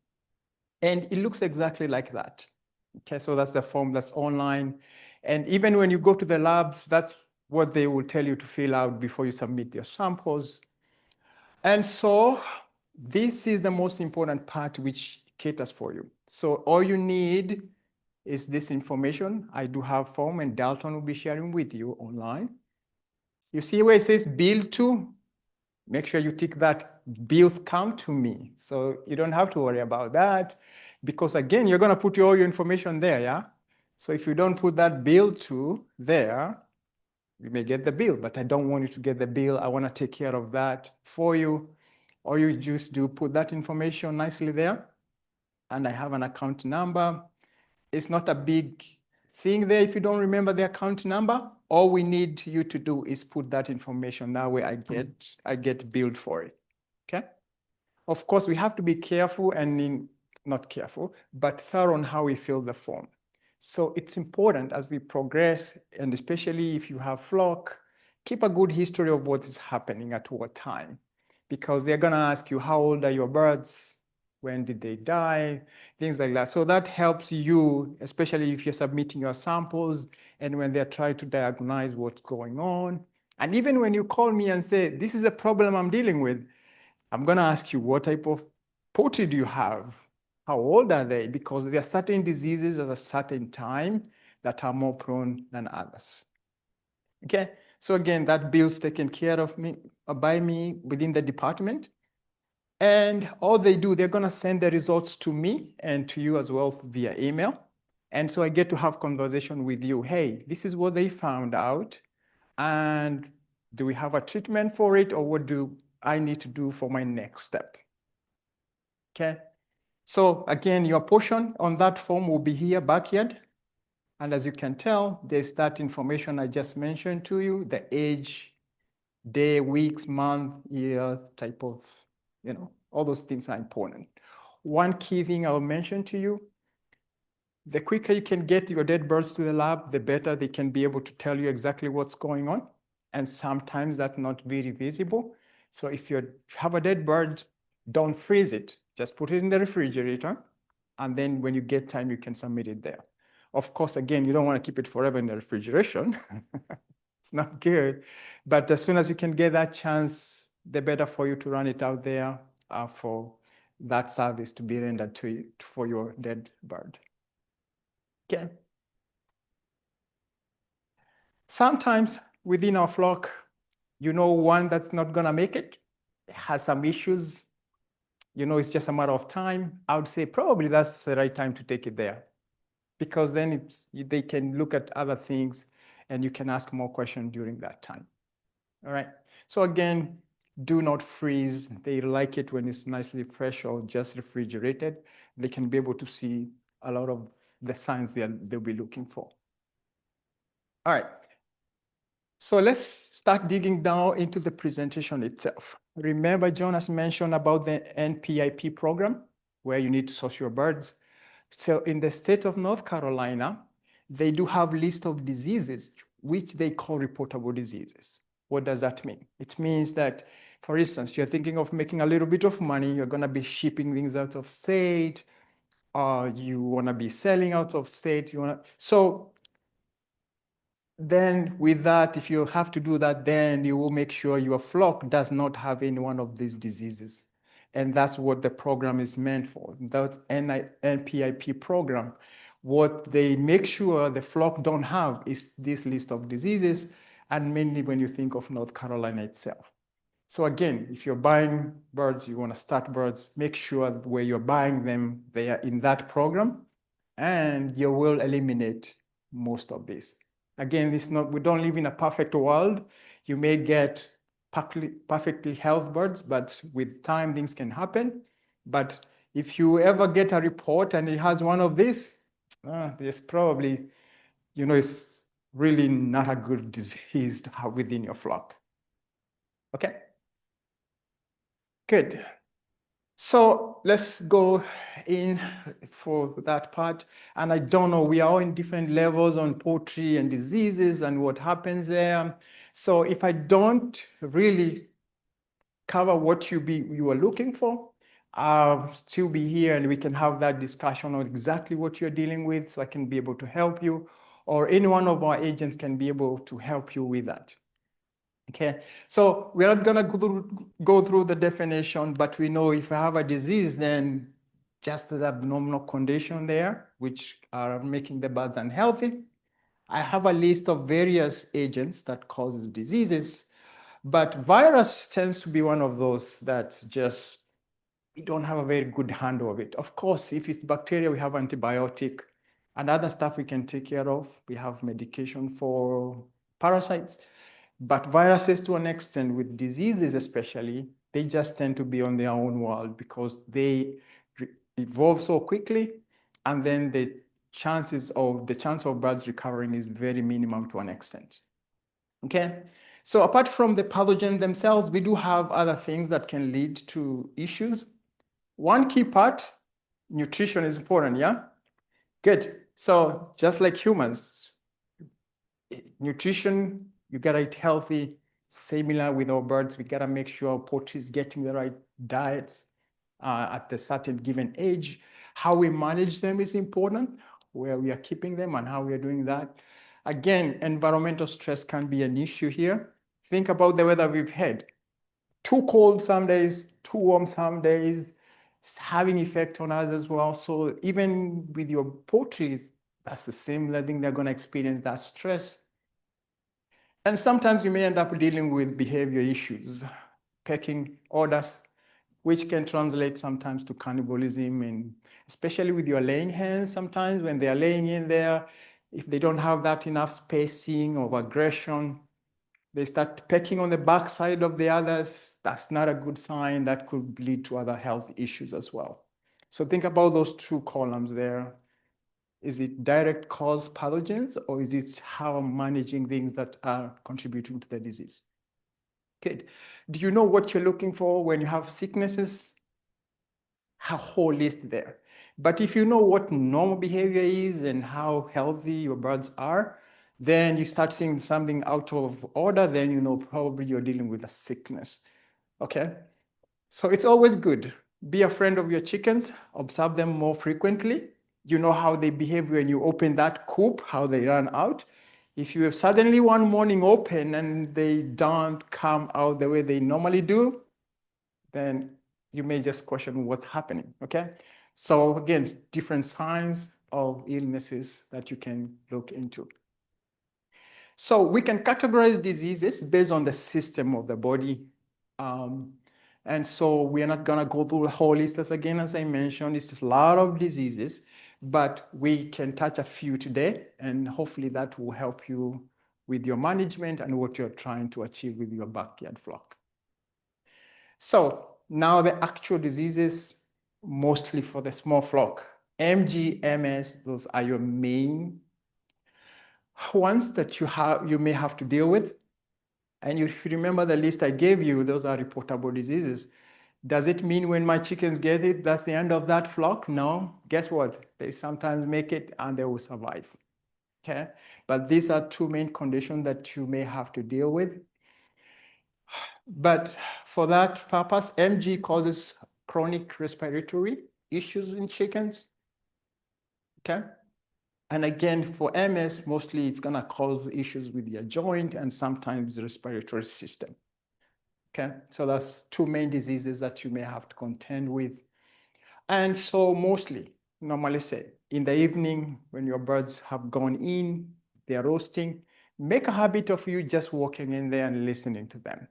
and it looks exactly like that. Okay, so that's the form that's online. And even when you go to the labs, that's what they will tell you to fill out before you submit your samples. And so this is the most important part which caters for you. So all you need is this information. I do have form, and Dalton will be sharing with you online. You see where it says bill to? Make sure you tick that bills come to me. So you don't have to worry about that, because again, you're gonna put all your information there, yeah? So if you don't put that bill to there, you may get the bill, but I don't want you to get the bill. I wanna take care of that for you. All you just do, put that information nicely there. And I have an account number. It's not a big thing there if you don't remember the account number. All we need you to do is put that information. That way I get billed for it. Okay? Of course, we have to be careful and not careful, but thorough on how we fill the form. So it's important as we progress, and especially if you have flock, keep a good history of what is happening at what time, because they're gonna ask you, how old are your birds? When did they die? Things like that. So that helps you, especially if you're submitting your samples and when they're trying to diagnose what's going on. And even when you call me and say, this is a problem I'm dealing with, I'm gonna ask you, what type of poultry do you have? How old are they? Because there are certain diseases at a certain time that are more prone than others. Okay, so again, that bill's taken care of by me within the department. And all they do, they're gonna send the results to me and to you as well via email. And so I get to have conversation with you. Hey, this is what they found out. And do we have a treatment for it, or what do I need to do for my next step? Okay. So again, your portion on that form will be here, backyard. And as you can tell, there's that information I just mentioned to you, the age, day, weeks, month, year, type of, all those things are important. One key thing I'll mention to you, the quicker you can get your dead birds to the lab, the better they can be able to tell you exactly what's going on. And sometimes that's not very visible. So if you have a dead bird, don't freeze it. Just put it in the refrigerator. And then when you get time, you can submit it there. Of course, again, you don't want to keep it forever in the refrigeration. It's not good. But as soon as you can get that chance, the better for you to run it out there for that service to be rendered to you for your dead bird. Okay. Sometimes within our flock, one that's not gonna make it, has some issues. It's just a matter of time. I would say probably that's the right time to take it there, because then they can look at other things and you can ask more questions during that time. All right. So again, do not freeze. They like it when it's nicely fresh or just refrigerated. They can be able to see a lot of the signs they'll be looking for. All right. So let's start digging down into the presentation itself. Remember, Jonas mentioned about the NPIP program, where you need to source your birds. So in the state of North Carolina, they do have a list of diseases, which they call reportable diseases. What does that mean? It means that, for instance, you're thinking of making a little bit of money, you're gonna be shipping things out of state, or you wanna be selling out of state, so then with that, if you have to do that, then you will make sure your flock does not have any one of these diseases. And that's what the program is meant for. That NPIP program, what they make sure the flock don't have is this list of diseases. and mainly when you think of North Carolina itself. So again, if you're buying birds, you want to start birds, make sure that where you're buying them, they are in that program, and you will eliminate most of this. Again, we don't live in a perfect world. You may get perfectly healthy birds, but with time, things can happen. But if you ever get a report and it has one of these, there's probably, it's really not a good disease to have within your flock. Okay? Good. So let's go in for that part. And I don't know, we are all in different levels on poultry and diseases and what happens there. So if I don't really cover what you are looking for, I'll still be here and we can have that discussion on exactly what you're dealing with, so I can be able to help you, or any one of our agents can be able to help you with that. Okay, so we're not gonna go through the definition, but we know if I have a disease, then just the abnormal condition there, which are making the birds unhealthy. I have a list of various agents that causes diseases, but virus tends to be one of those that just, we don't have a very good handle of it. Of course, if it's bacteria, we have antibiotic and other stuff we can take care of. We have medication for parasites. But viruses, to an extent, with diseases especially, they just tend to be on their own world because they evolve so quickly, and then the chance of birds recovering is very minimum to an extent. Okay, so apart from the pathogens themselves, we do have other things that can lead to issues. One key part, nutrition is important, yeah? Good. So just like humans, nutrition, you gotta eat healthy. Similar with our birds, we gotta make sure our poultry is getting the right diet at a certain given age. How we manage them is important, where we are keeping them and how we are doing that. Again, environmental stress can be an issue here. Think about the weather we've had. Too cold some days, too warm some days, it's having effect on us as well. So even with your poultry, that's the same thing, they're gonna experience that stress. And sometimes you may end up dealing with behavior issues, pecking orders, which can translate sometimes to cannibalism, and especially with your laying hens, sometimes when they are laying in there, if they don't have that enough spacing of aggression, they start pecking on the backside of the others. That's not a good sign. That could lead to other health issues as well. So think about those two columns there. Is it direct cause pathogens, or is it how I'm managing things that are contributing to the disease? Good. Do you know what you're looking for when you have sicknesses? A whole list there. But if you know what normal behavior is and how healthy your birds are, then you start seeing something out of order, then you know probably you're dealing with a sickness. Okay? So it's always good. Be a friend of your chickens, observe them more frequently. You know how they behave when you open that coop, how they run out. If you have suddenly one morning open and they don't come out the way they normally do, then you may just question what's happening, okay? So again, different signs of illnesses that you can look into. So we can categorize diseases based on the system of the body. And so we are not gonna go through the whole list again, as I mentioned, it's a lot of diseases, but we can touch a few today, and hopefully that will help you with your management and what you're trying to achieve with your backyard flock. So now the actual diseases, mostly for the small flock. MG, MS, those are your main ones that you may have to deal with. And if you remember the list I gave you, those are reportable diseases. Does it mean when my chickens get it, that's the end of that flock? No. Guess what? They sometimes make it and they will survive. Okay? But these are two main conditions that you may have to deal with. But for that purpose, MG causes chronic respiratory issues in chickens. Okay? And again, for MS, mostly it's gonna cause issues with your joint and sometimes the respiratory system. Okay, so that's two main diseases that you may have to contend with. And so mostly, normally say, in the evening when your birds have gone in, they're roasting, make a habit of you just walking in there and listening to them.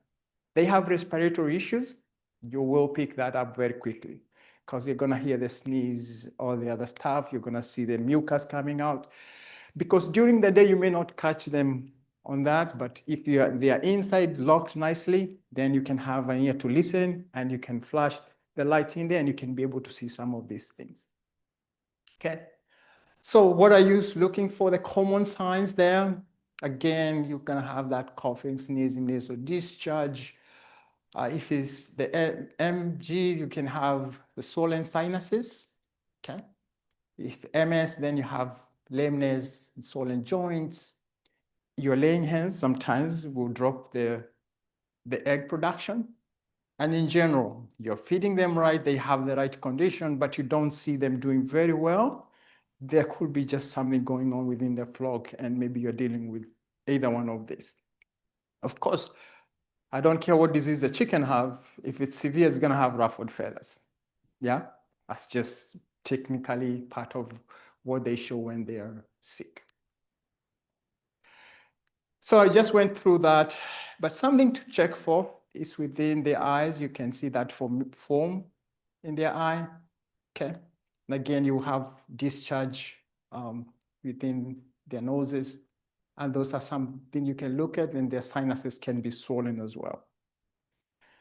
They have respiratory issues, you will pick that up very quickly because you're going to hear the sneeze, all the other stuff. You're going to see the mucus coming out. Because during the day, you may not catch them on that, but if they are inside locked nicely, then you can have an ear to listen and you can flash the light in there and you can be able to see some of these things. Okay. So what are you looking for? The common signs there. Again, you're going to have that coughing, sneezing, nasal discharge. If it's the MG, you can have the swollen sinuses. Okay. If MS, then you have lameness, swollen joints. Your laying hens sometimes will drop the egg production. And in general, you're feeding them right, they have the right condition, but you don't see them doing very well. There could be just something going on within the flock, and maybe you're dealing with either one of these. Of course, I don't care what disease the chicken have. If it's severe, it's going to have ruffled feathers. Yeah, that's just technically part of what they show when they're sick. So I just went through that, but something to check for is within the eyes. You can see that foam in their eye. Okay. And again, you have discharge within their noses. And those are something you can look at, and their sinuses can be swollen as well.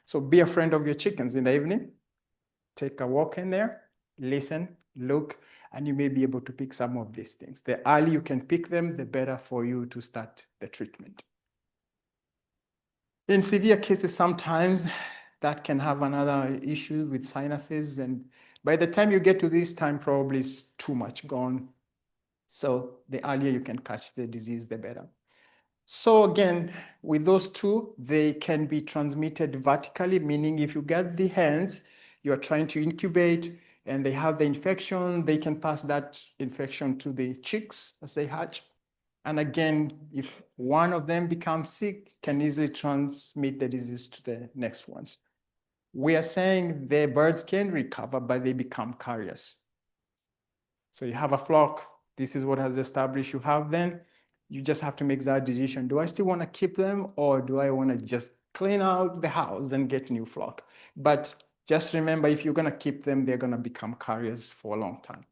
So be a friend of your chickens in the evening. Take a walk in there, listen, look, and you may be able to pick some of these things. The earlier you can pick them, the better for you to start the treatment. In severe cases, sometimes that can have another issue with sinuses. And by the time you get to this time, probably it's too much gone. So the earlier you can catch the disease, the better. So again, with those two, they can be transmitted vertically, meaning if you get the hens, you're trying to incubate and they have the infection, they can pass that infection to the chicks as they hatch. And again, if one of them becomes sick, can easily transmit the disease to the next ones. We are saying the birds can recover, but they become carriers. So you have a flock, this is what has established you have them. You just have to make that decision. Do I still want to keep them, or do I want to just clean out the house and get a new flock? But just remember, if you're going to keep them, they're going to become carriers for a long time.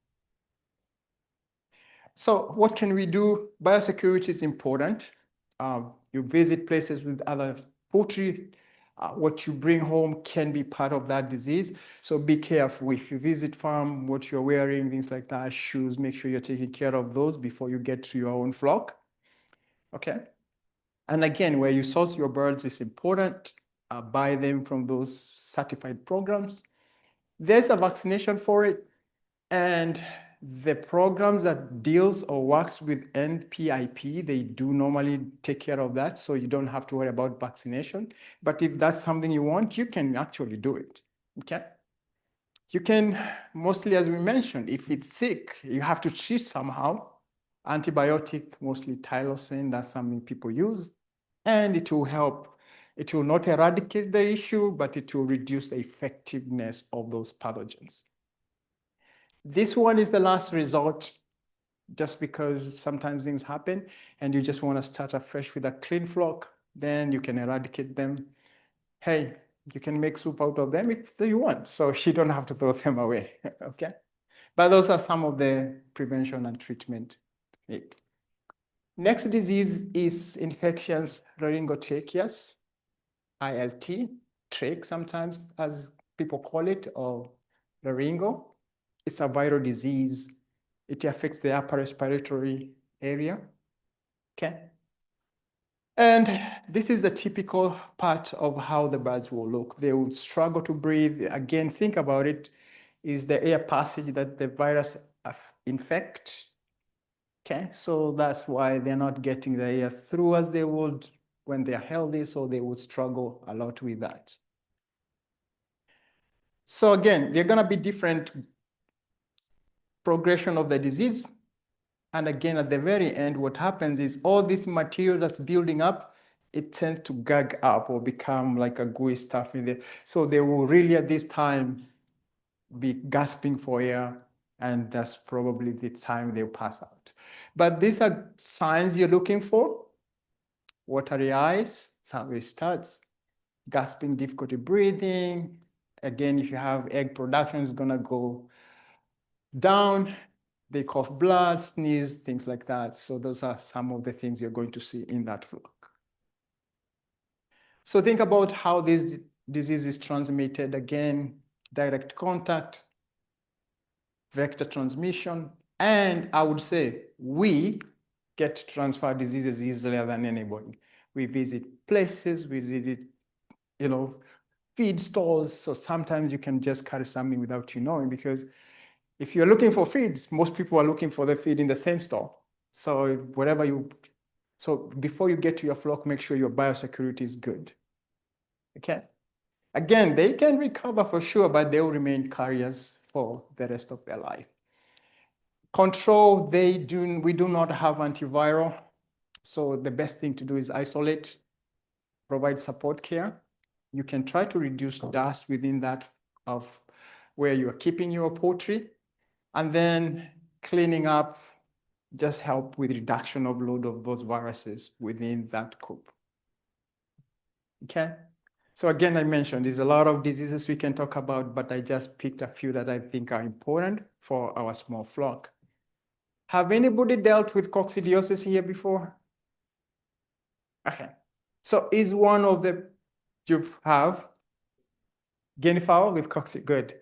So what can we do? Biosecurity is important. You visit places with other poultry. What you bring home can be part of that disease. So be careful. If you visit farm, what you're wearing, things like that, shoes, make sure you're taking care of those before you get to your own flock. Okay. And again, where you source your birds is important. Buy them from those certified programs. There's a vaccination for it. And the programs that deals or works with NPIP, they do normally take care of that. So you don't have to worry about vaccination. But if that's something you want, you can actually do it. Okay. You can mostly, as we mentioned, if it's sick, you have to treat somehow. Antibiotic, mostly Tylosin, that's something people use. And it will help. It will not eradicate the issue, but it will reduce the effectiveness of those pathogens. This one is the last resort, just because sometimes things happen and you just want to start afresh with a clean flock, then you can eradicate them. Hey, you can make soup out of them if you want, so you don't have to throw them away, okay? But those are some of the prevention and treatment. Next disease is infections, laryngotracheas, ILT, trach sometimes, as people call it, or laryngo. It's a viral disease. It affects the upper respiratory area. Okay. And this is the typical part of how the birds will look. They will struggle to breathe. Again, think about it, is the air passage that the virus infect. Okay, so that's why they're not getting the air through as they would when they're healthy, so they would struggle a lot with that. So again, they're gonna be different progression of the disease. And again, at the very end, what happens is all this material that's building up, it tends to gag up or become like a gooey stuff in there. So they will really at this time be gasping for air, and that's probably the time they'll pass out. But these are signs you're looking for. watery eyes, salivary studs, gasping, difficulty breathing. Again, if you have egg production, it's gonna go down. They cough blood, sneeze, things like that. So those are some of the things you're going to see in that flock. So think about how this disease is transmitted. Again, direct contact, vector transmission, and I would say we get to transfer diseases easier than anybody. We visit places, we visit, feed stores. So sometimes you can just carry something without you knowing, because if you're looking for feeds, most people are looking for the feed in the same store. So before you get to your flock, make sure your biosecurity is good. Okay. Again, they can recover for sure, but they will remain carriers for the rest of their life. Control, we do not have antiviral. So the best thing to do is isolate, provide support care. You can try to reduce dust within that of where you're keeping your poultry, and then cleaning up just help with reduction of load of those viruses within that coop. Okay. So again, I mentioned there's a lot of diseases we can talk about, but I just picked a few that I think are important for our small flock. Have anybody dealt with coccidiosis here before? Okay. So is one of the, you have guinea fowl with coccidiosis? Good.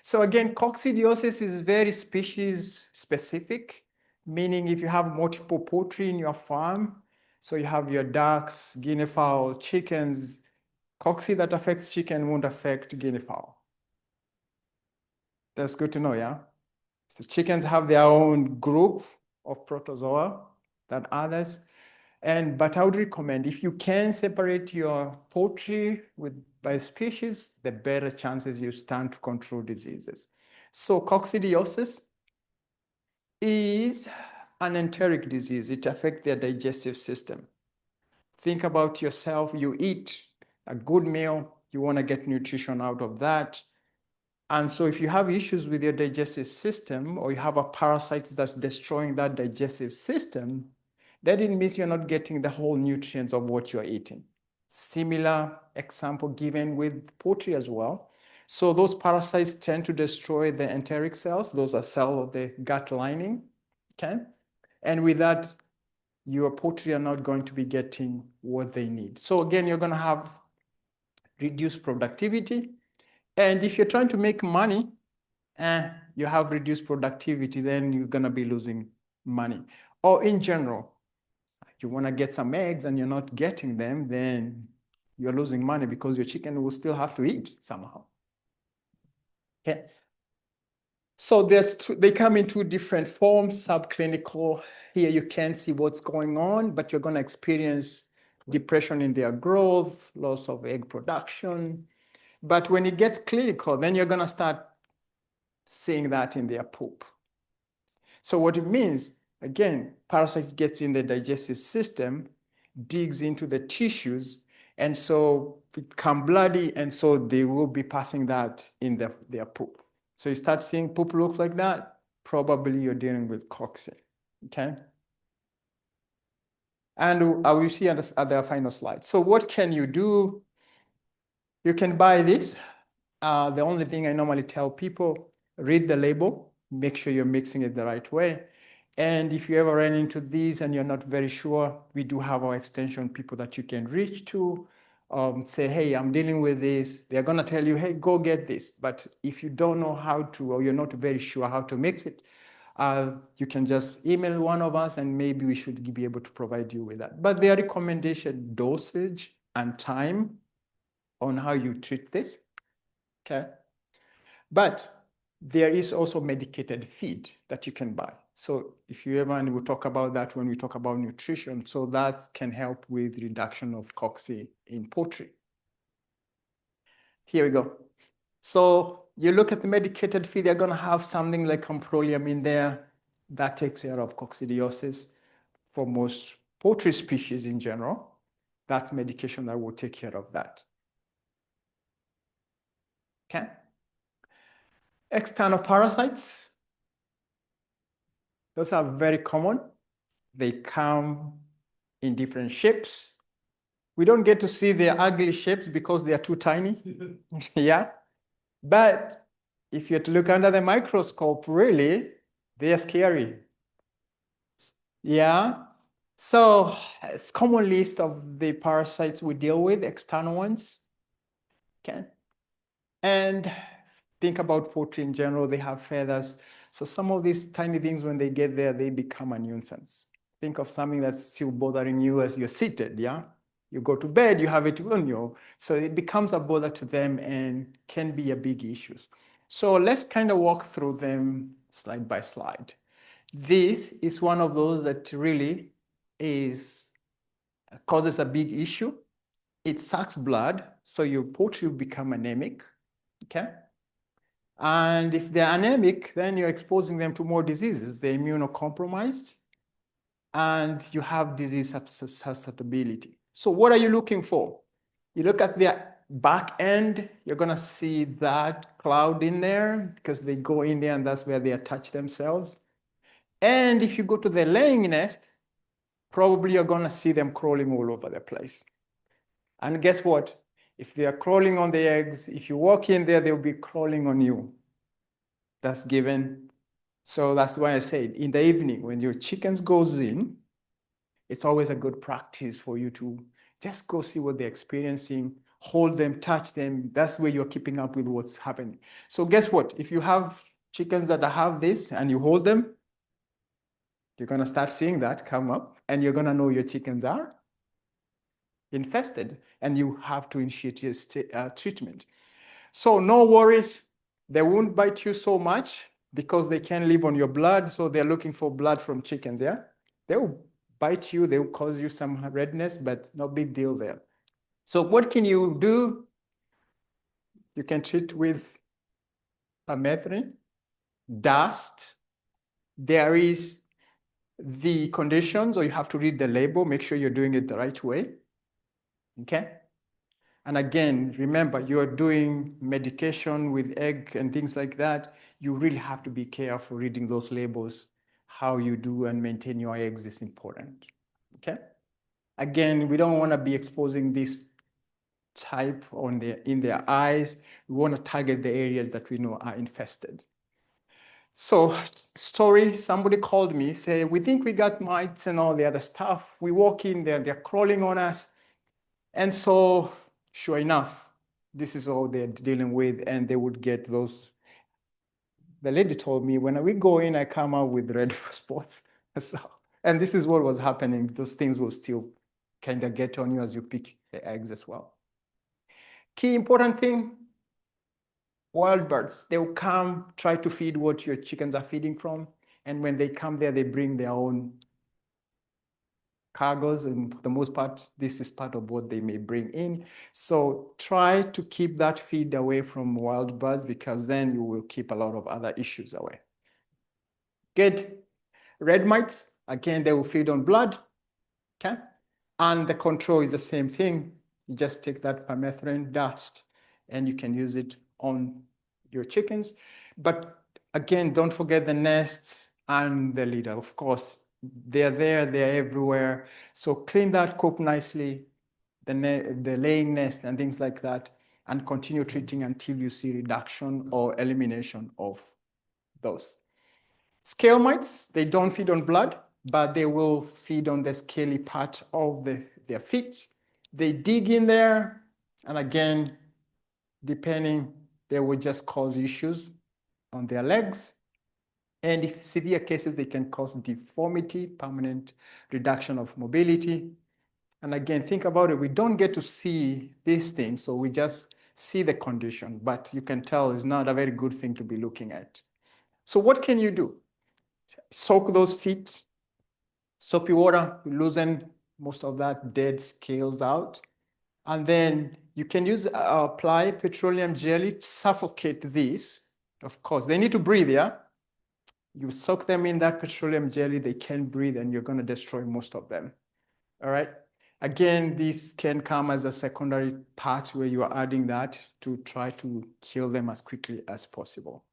So again, coccidiosis is very species specific, meaning if you have multiple poultry in your farm, so you have your ducks, guinea fowl, chickens, cocci that affects chicken won't affect guinea fowl. That's good to know, yeah? So chickens have their own group of protozoa than others. But I would recommend, if you can separate your poultry by species, the better chances you stand to control diseases. So coccidiosis is an enteric disease. It affects their digestive system. Think about yourself. You eat a good meal. You want to get nutrition out of that. And so if you have issues with your digestive system, or you have a parasite that's destroying that digestive system, that it means you're not getting the whole nutrients of what you're eating. Similar example given with poultry as well. So those parasites tend to destroy the enteric cells. Those are cells of the gut lining, okay? And with that, your poultry are not going to be getting what they need. So again, you're gonna have reduced productivity. And if you're trying to make money, you have reduced productivity, then you're gonna be losing money. Or in general, you wanna get some eggs and you're not getting them, then you're losing money because your chicken will still have to eat somehow. Okay. So they come in two different forms, subclinical. Here you can see what's going on, but you're gonna experience depression in their growth, loss of egg production. But when it gets clinical, then you're gonna start seeing that in their poop. So what it means, again, parasite gets in the digestive system, digs into the tissues, and so become bloody, and so they will be passing that in their poop. So you start seeing poop look like that, probably you're dealing with cocci, okay? And I will see at the final slide. So what can you do? You can buy this. The only thing I normally tell people, read the label, make sure you're mixing it the right way. And if you ever run into these and you're not very sure, we do have our extension people that you can reach to. Say, hey, I'm dealing with this. They're gonna tell you, hey, go get this. But if you don't know how to, or you're not very sure how to mix it, you can just email one of us and maybe we should be able to provide you with that. But their recommendation dosage and time on how you treat this, okay? But there is also medicated feed that you can buy. So if you ever, and we'll talk about that when we talk about nutrition, so that can help with reduction of cocci in poultry. Here we go. So you look at the medicated feed, they're gonna have something like camprolium in there that takes care of coccidiosis for most poultry species in general. That's medication that will take care of that. Okay. External parasites, those are very common. They come in different shapes. We don't get to see their ugly shapes because they are too tiny. Yeah. But if you have to look under the microscope, really, they are scary. Yeah. So it's common list of the parasites we deal with, external ones. Okay. And think about poultry in general, they have feathers. So some of these tiny things, when they get there, they become a nuisance. Think of something that's still bothering you as you're seated, yeah? You go to bed, you have it on you. So it becomes a bother to them and can be a big issue. So let's kind of walk through them slide by slide. This is one of those that really causes a big issue. It sucks blood, so your poultry will become anemic, okay? And if they're anemic, then you're exposing them to more diseases. They're immunocompromised, and you have disease susceptibility. So what are you looking for? You look at their back end, you're going to see that cloud in there because they go in there and that's where they attach themselves. And if you go to the laying nest, probably you're going to see them crawling all over the place. And guess what? If they are crawling on the eggs, if you walk in there, they'll be crawling on you. That's given. So that's why I said in the evening, when your chickens goes in, it's always a good practice for you to just go see what they're experiencing, hold them, touch them. That's where you're keeping up with what's happening. So guess what? If you have chickens that have this and you hold them, you're going to start seeing that come up and you're going to know your chickens are infested and you have to initiate your treatment. So no worries. They won't bite you so much because they can live on your blood. So they're looking for blood from chickens, yeah? They'll bite you, they'll cause you some redness, but no big deal there. So what can you do? You can treat with permethrin, dust. There is the conditions, or you have to read the label, make sure you're doing it the right way. Okay? And again, remember, you're doing medication with egg and things like that. You really have to be careful reading those labels. How you do and maintain your eggs is important. Okay? Again, we don't want to be exposing this type in their eyes. We want to target the areas that we know are infested. So, somebody called me, say, we think we got mites and all the other stuff. We walk in there, they're crawling on us. And so, sure enough, this is all they're dealing with, and they would get those. The lady told me, when we go in, I come out with red spots. So, and this is what was happening. Those things will still kind of get on you as you pick the eggs as well. Key important thing, wild birds. They will come, try to feed what your chickens are feeding from. And when they come there, they bring their own cargoes, and for the most part, this is part of what they may bring in. So try to keep that feed away from wild birds because then you will keep a lot of other issues away. Good. Red mites, again, they will feed on blood, okay? And the control is the same thing. You just take that permethrin dust and you can use it on your chickens. But again, don't forget the nests and the litter. Of course, they're there, they're everywhere. So clean that, cook nicely, the laying nest and things like that, and continue treating until you see reduction or elimination of those. Scale mites, they don't feed on blood, but they will feed on the scaly part of their feet. They dig in there, and again, depending, they will just cause issues on their legs. And if severe cases, they can cause deformity, permanent reduction of mobility. And again, think about it. We don't get to see these things, so we just see the condition, but you can tell it's not a very good thing to be looking at. So what can you do? Soak those feet, soapy water, loosen most of that dead scales out. And then you can apply petroleum jelly to suffocate these. Of course, they need to breathe, yeah? You soak them in that petroleum jelly, they can breathe, and you're going to destroy most of them. All right? Again, this can come as a secondary part where you are adding that to try to kill them as quickly as possible.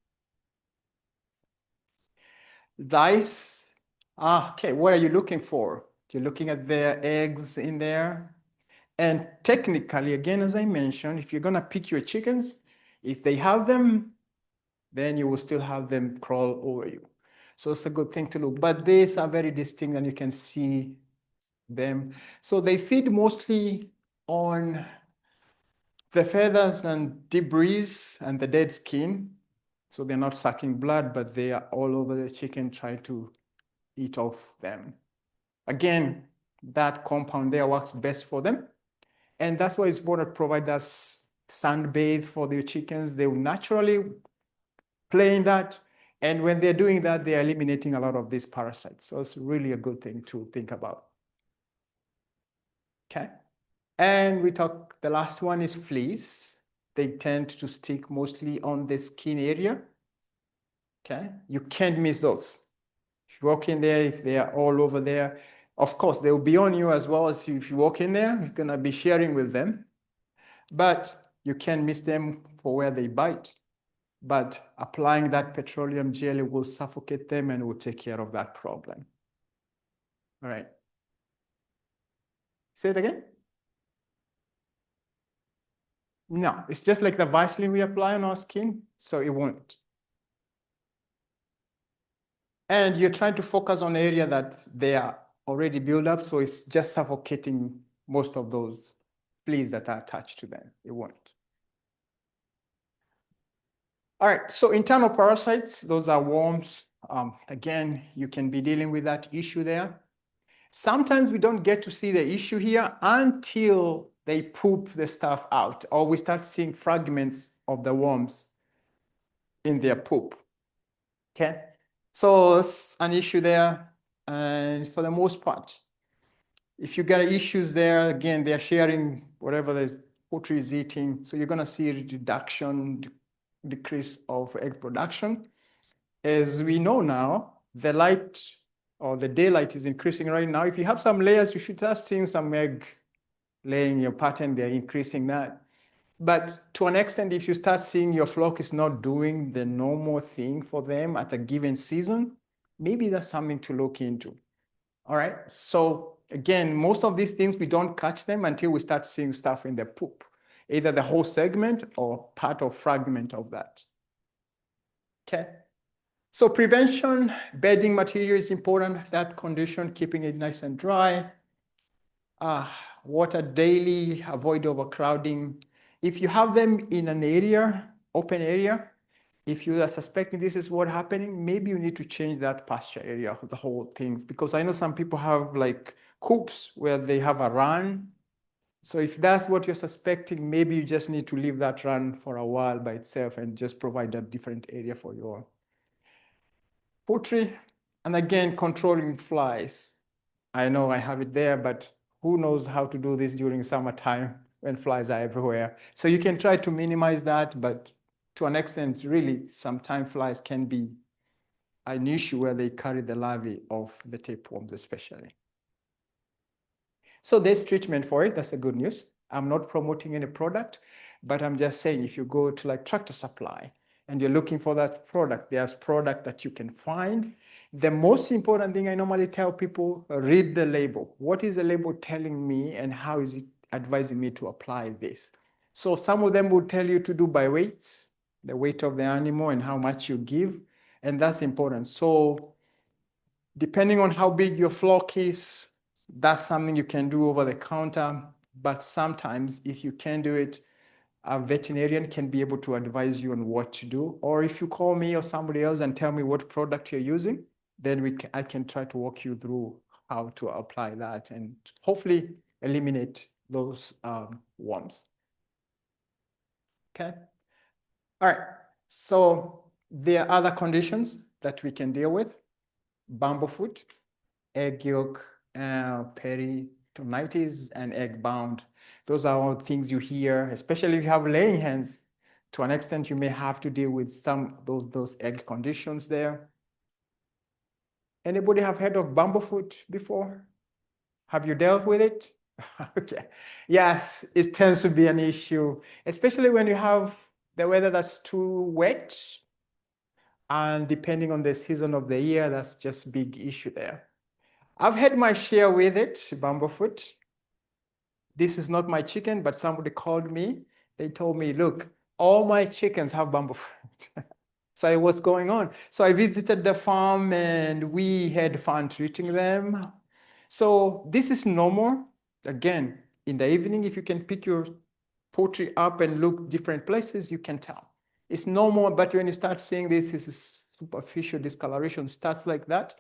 Lice, okay, what are you looking for? You're looking at their eggs in there. And technically, again, as I mentioned, if you're going to pick your chickens, if they have them, then you will still have them crawl over you. So it's a good thing to look. But these are very distinct and you can see them. So they feed mostly on the feathers and debris and the dead skin. So they're not sucking blood, but they are all over the chicken trying to eat off them. Again, that compound there works best for them. And that's why it's important to provide that sand bathe for the chickens. They will naturally play in that. And when they're doing that, they're eliminating a lot of these parasites. So it's really a good thing to think about. Okay. And the last one is fleas. They tend to stick mostly on the skin area. Okay. You can't miss those. If you walk in there, if they are all over there, of course, they will be on you as well as if you walk in there, you're going to be sharing with them. But you can't miss them for where they bite. But applying that petroleum jelly will suffocate them and will take care of that problem. All right. Say it again. No, it's just like the Vaseline we apply on our skin, so it won't. And you're trying to focus on the area that they are already built up, so it's just suffocating most of those fleas that are attached to them. It won't. All right, so internal parasites, those are worms. Again, you can be dealing with that issue there. Sometimes we don't get to see the issue here until they poop the stuff out, or we start seeing fragments of the worms in their poop. Okay, so it's an issue there. And for the most part, if you get issues there, again, they're sharing whatever the poultry is eating. So you're going to see a decrease of egg production. As we know now, the light or the daylight is increasing right now. If you have some layers, you should start seeing some egg laying your pattern. They're increasing that. But to an extent, if you start seeing your flock is not doing the normal thing for them at a given season, maybe that's something to look into. All right. So again, most of these things, we don't catch them until we start seeing stuff in the poop, either the whole segment or part or fragment of that. Okay. So prevention, bedding material is important, that condition, keeping it nice and dry. Water daily, avoid overcrowding. If you have them in an area, open area, if you are suspecting this is what happening, maybe you need to change that pasture area, the whole thing. Because I know some people have like coops where they have a run. So if that's what you're suspecting, maybe you just need to leave that run for a while by itself and just provide a different area for your poultry. And again, controlling flies. I know I have it there, but who knows how to do this during summertime when flies are everywhere. So you can try to minimize that, but to an extent, really, sometimes flies can be an issue where they carry the larvae of the tapeworms especially. So there's treatment for it. That's the good news. I'm not promoting any product, but I'm just saying if you go to like Tractor Supply and you're looking for that product, there's product that you can find. The most important thing I normally tell people, read the label. What is the label telling me and how is it advising me to apply this? So some of them will tell you to do by weight, the weight of the animal and how much you give, and that's important. So depending on how big your flock is, that's something you can do over the counter. But sometimes if you can't do it, a veterinarian can be able to advise you on what to do. Or if you call me or somebody else and tell me what product you're using, then I can try to walk you through how to apply that and hopefully eliminate those worms. Okay. All right. So there are other conditions that we can deal with. Bumblefoot, egg yolk, peritonitis, and egg bound. Those are all things you hear, especially if you have laying hens. To an extent, you may have to deal with some those egg conditions there. Anybody have heard of bumblefoot before? Have you dealt with it? Okay. Yes, it tends to be an issue, especially when you have the weather that's too wet. And depending on the season of the year, that's just a big issue there. I've had my share with it, bumblefoot. This is not my chicken, but somebody called me. They told me, look, all my chickens have bamboo fruit. So I, what's going on? So I visited the farm and we had fun treating them. So this is normal. Again, in the evening, if you can pick your poultry up and look different places, you can tell. It's normal, but when you start seeing this is superficial discoloration starts like that.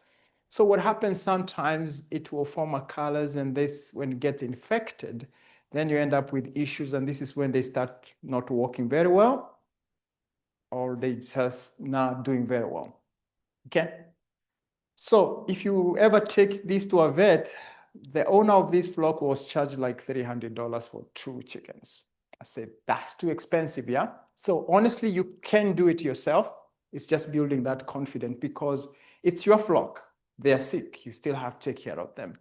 So what happens sometimes it will form a colors, and this when it gets infected, then you end up with issues, and this is when they start not working very well, or they just not doing very well. Okay. So if you ever take this to a vet, the owner of this flock was charged like $300 for 2 chickens. I said, that's too expensive, yeah? So honestly, you can do it yourself. It's just building that confidence because it's your flock. They are sick. You still have to take care of them.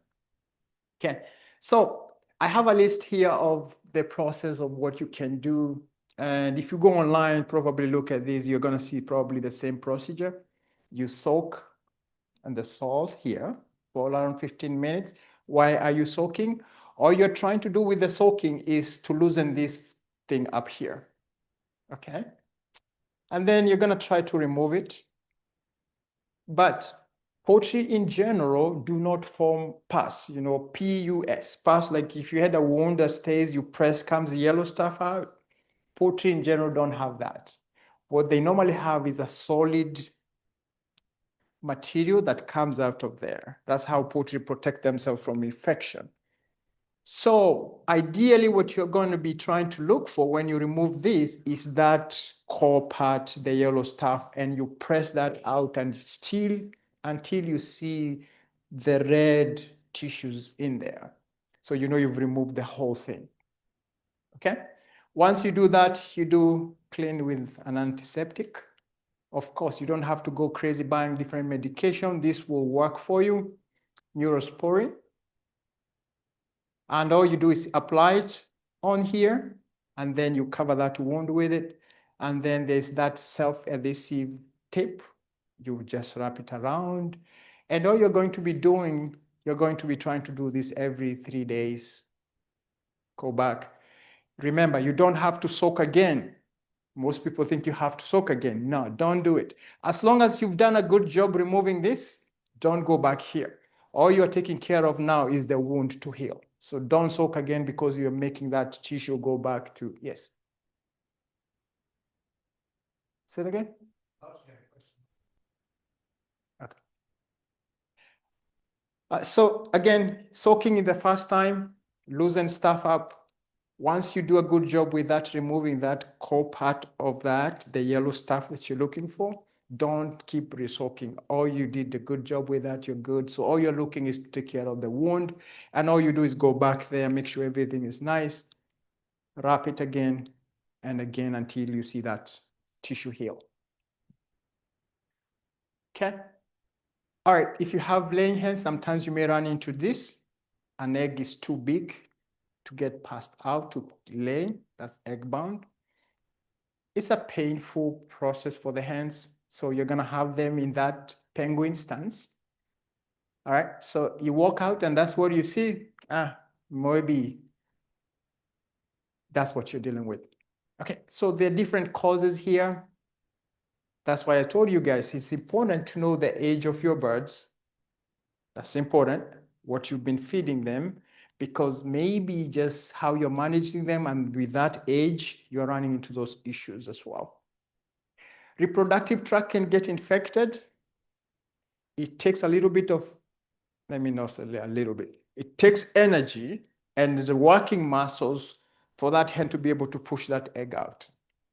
Okay. So I have a list here of the process of what you can do. And if you go online, probably look at this, you're going to see probably the same procedure. You soak and the salt here for around 15 minutes. Why are you soaking? All you're trying to do with the soaking is to loosen this thing up here. Okay. And then you're going to try to remove it. But poultry in general do not form pus, pus. Pus, like if you had a wound that stays, you press, comes the yellow stuff out. Poultry in general don't have that. What they normally have is a solid material that comes out of there. That's how poultry protect themselves from infection. So ideally, what you're going to be trying to look for when you remove this is that core part, the yellow stuff, and you press that out and still until you see the red tissues in there. So you know you've removed the whole thing. Okay? Once you do that, you do clean with an antiseptic. Of course, you don't have to go crazy buying different medication. This will work for you. Neurosporin. And all you do is apply it on here, and then you cover that wound with it. And then there's that self-adhesive tape. You just wrap it around. And all you're going to be doing, you're going to be trying to do this every 3 days. Go back. Remember, you don't have to soak again. Most people think you have to soak again. No, don't do it. As long as you've done a good job removing this, don't go back here. All you're taking care of now is the wound to heal. So don't soak again because you're making that tissue go back to, yes. Say it again. Okay. So again, soaking in the first time, loosen stuff up. Once you do a good job with that, removing that core part of that, the yellow stuff that you're looking for, don't keep resoaking. All you did a good job with that, you're good. So all you're looking is to take care of the wound. And all you do is go back there, make sure everything is nice, wrap it again and again until you see that tissue heal. Okay. All right. If you have laying hens, sometimes you may run into this. An egg is too big to get passed out to lay. That's egg bound. It's a painful process for the hens. So you're going to have them in that penguin stance. All right. So you walk out and that's what you see. Maybe that's what you're dealing with. Okay. So there are different causes here. That's why I told you guys, it's important to know the age of your birds. That's important, what you've been feeding them, because maybe just how you're managing them, and with that age, you're running into those issues as well. Reproductive tract can get infected. It takes a little bit of, let me not say a little bit. It takes energy and the working muscles for that hen to be able to push that egg out.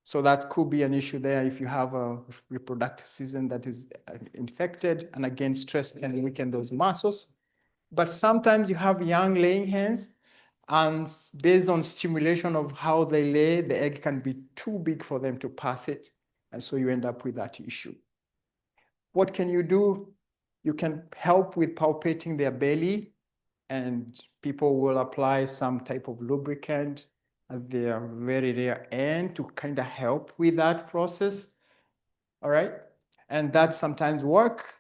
So that could be an issue there if you have a reproductive season that is infected, and again, stress can weaken those muscles. But sometimes you have young laying hens, and based on stimulation of how they lay, the egg can be too big for them to pass it. And so you end up with that issue. What can you do? You can help with palpating their belly, and people will apply some type of lubricant at their very rear end to kind of help with that process. All right. And that sometimes work,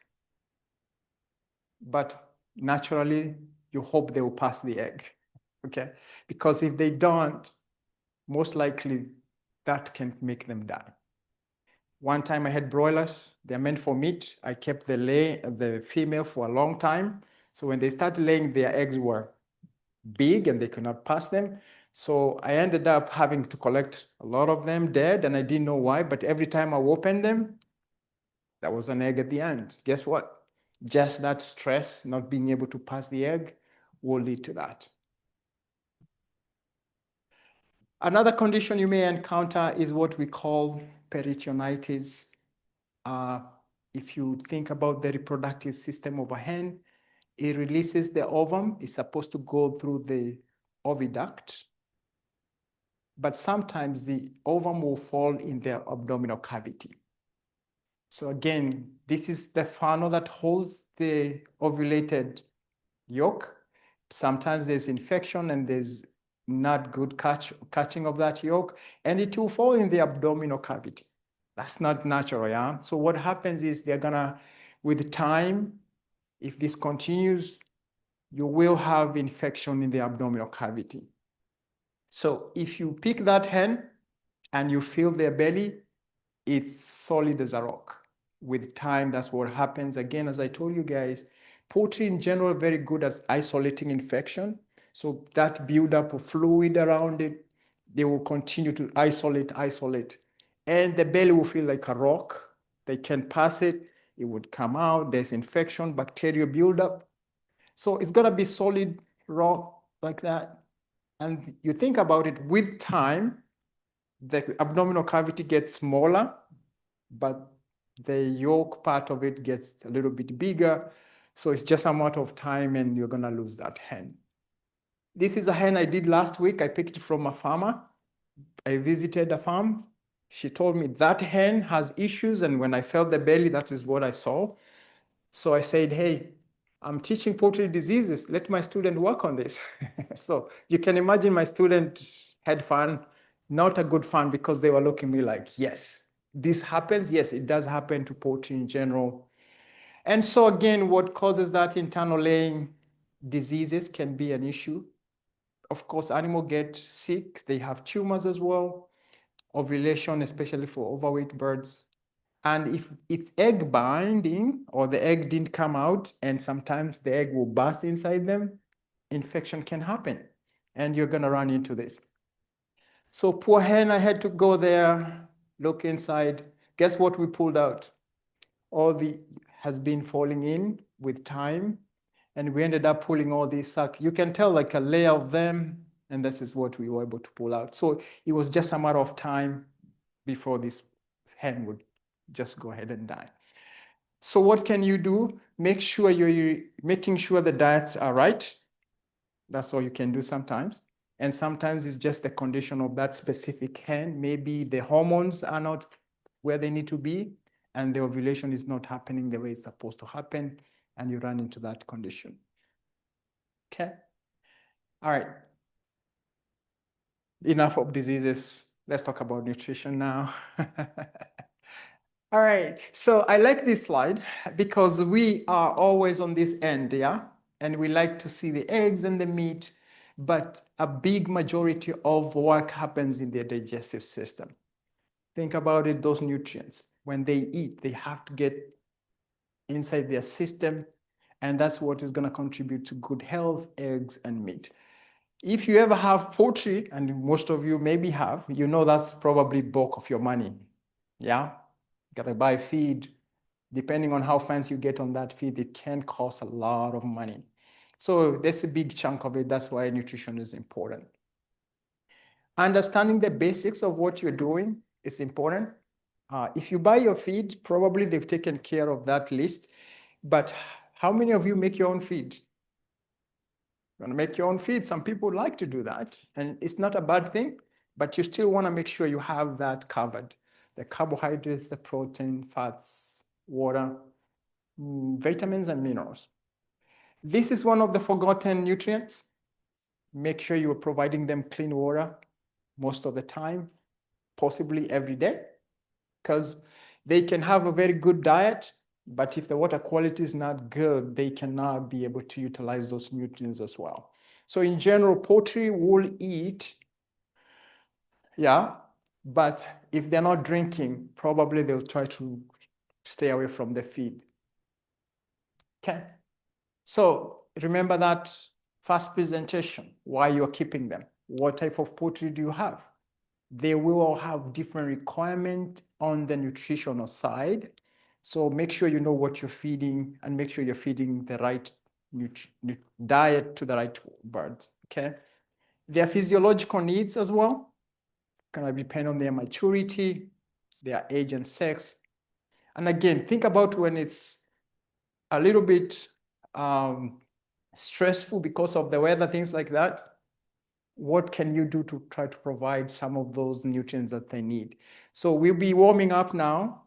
but naturally you hope they will pass the egg. okay? Because if they don't, most likely that can make them die. One time I had broilers, they're meant for meat. I kept the female for a long time. So when they started laying, their eggs were big and they could not pass them. So I ended up having to collect a lot of them dead, and I didn't know why, but every time I opened them, there was an egg at the end. Guess what? Just that stress, not being able to pass the egg, will lead to that. Another condition you may encounter is what we call peritonitis. If you think about the reproductive system of a hen, it releases the ovum. It's supposed to go through the oviduct, but sometimes the ovum will fall in their abdominal cavity. So again, this is the funnel that holds the ovulated yolk. Sometimes there's infection and there's not good catching of that yolk, and it will fall in the abdominal cavity. That's not natural, yeah? So what happens is they're gonna, with time, if this continues, you will have infection in the abdominal cavity. So if you pick that hen and you feel their belly, it's solid as a rock. With time, that's what happens. Again, as I told you guys, poultry in general are very good at isolating infection. So that buildup of fluid around it, they will continue to isolate. And the belly will feel like a rock. They can pass it, it would come out, there's infection, bacterial buildup. So it's gotta be solid rock like that. And you think about it, with time, the abdominal cavity gets smaller, but the yolk part of it gets a little bit bigger. So it's just a matter of time and you're gonna lose that hen. This is a hen I did last week. I picked it from a farmer. I visited a farm. She told me that hen has issues, and when I felt the belly, that is what I saw. So I said, hey, I'm teaching poultry diseases. Let my student work on this. So you can imagine my student had fun, not a good fun, because they were looking at me like, yes, this happens. Yes, it does happen to poultry in general. And so again, what causes that internal laying diseases can be an issue. Of course, animals get sick. They have tumors as well. Ovulation, especially for overweight birds. And if it's egg binding or the egg didn't come out, and sometimes the egg will burst inside them, infection can happen. And you're going to run into this. So poor hen, I had to go there, look inside. Guess what we pulled out? All the has been falling in with time. And we ended up pulling all these sacs. You can tell like a layer of them, and this is what we were able to pull out. So it was just a matter of time before this hen would just go ahead and die. So what can you do? Make sure you're making sure the diets are right. That's all you can do sometimes. And sometimes it's just the condition of that specific hen. Maybe the hormones are not where they need to be, and the ovulation is not happening the way it's supposed to happen, and you run into that condition. Okay. All right. Enough of diseases. Let's talk about nutrition now. All right, so I like this slide because we are always on this end, yeah? And we like to see the eggs and the meat, but a big majority of work happens in their digestive system. Think about it, those nutrients. When they eat, they have to get inside their system, and that's what is gonna contribute to good health, eggs, and meat. If you ever have poultry, and most of you maybe have, you know that's probably bulk of your money, yeah? Gotta buy feed. Depending on how fancy you get on that feed, it can cost a lot of money. So that's a big chunk of it. That's why nutrition is important. Understanding the basics of what you're doing is important. If you buy your feed, probably they've taken care of that list. But how many of you make your own feed? You want to make your own feed? Some people like to do that, and it's not a bad thing, but you still want to make sure you have that covered. The carbohydrates, the protein, fats, water, vitamins, and minerals. This is one of the forgotten nutrients. Make sure you are providing them clean water most of the time, possibly every day, because they can have a very good diet, but if the water quality is not good, they cannot be able to utilize those nutrients as well. So in general, poultry will eat, yeah, but if they're not drinking, probably they'll try to stay away from the feed. Okay. So remember that first presentation, why you're keeping them. What type of poultry do you have? They will all have different requirements on the nutritional side. So make sure you know what you're feeding and make sure you're feeding the right diet to the right birds, okay? Their physiological needs as well, gonna depend on their maturity, their age and sex. And again, think about when it's a little bit stressful because of the weather, things like that. What can you do to try to provide some of those nutrients that they need? So we'll be warming up now.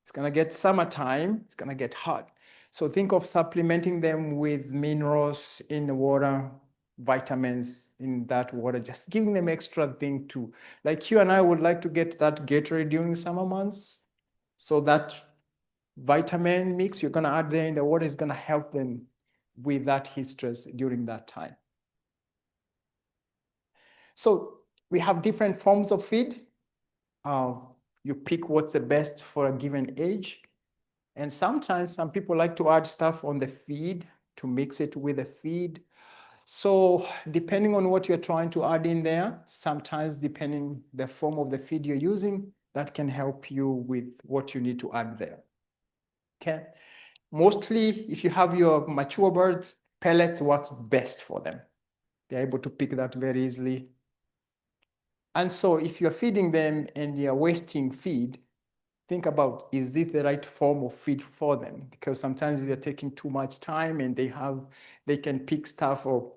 It's gonna get summertime, it's gonna get hot. So think of supplementing them with minerals in the water, vitamins in that water, just giving them extra thing to, like you and I would like to get that Gatorade during summer months. So that vitamin mix you're gonna add there in the water is gonna help them with that heat stress during that time. So we have different forms of feed. You pick what's the best for a given age. And sometimes some people like to add stuff on the feed to mix it with the feed. So depending on what you're trying to add in there, sometimes depending the form of the feed you're using, that can help you with what you need to add there. Okay. Mostly, if you have your mature birds, pellets works best for them. They're able to pick that very easily. And so if you're feeding them and you're wasting feed, think about, is this the right form of feed for them? Because sometimes they're taking too much time and they can pick stuff or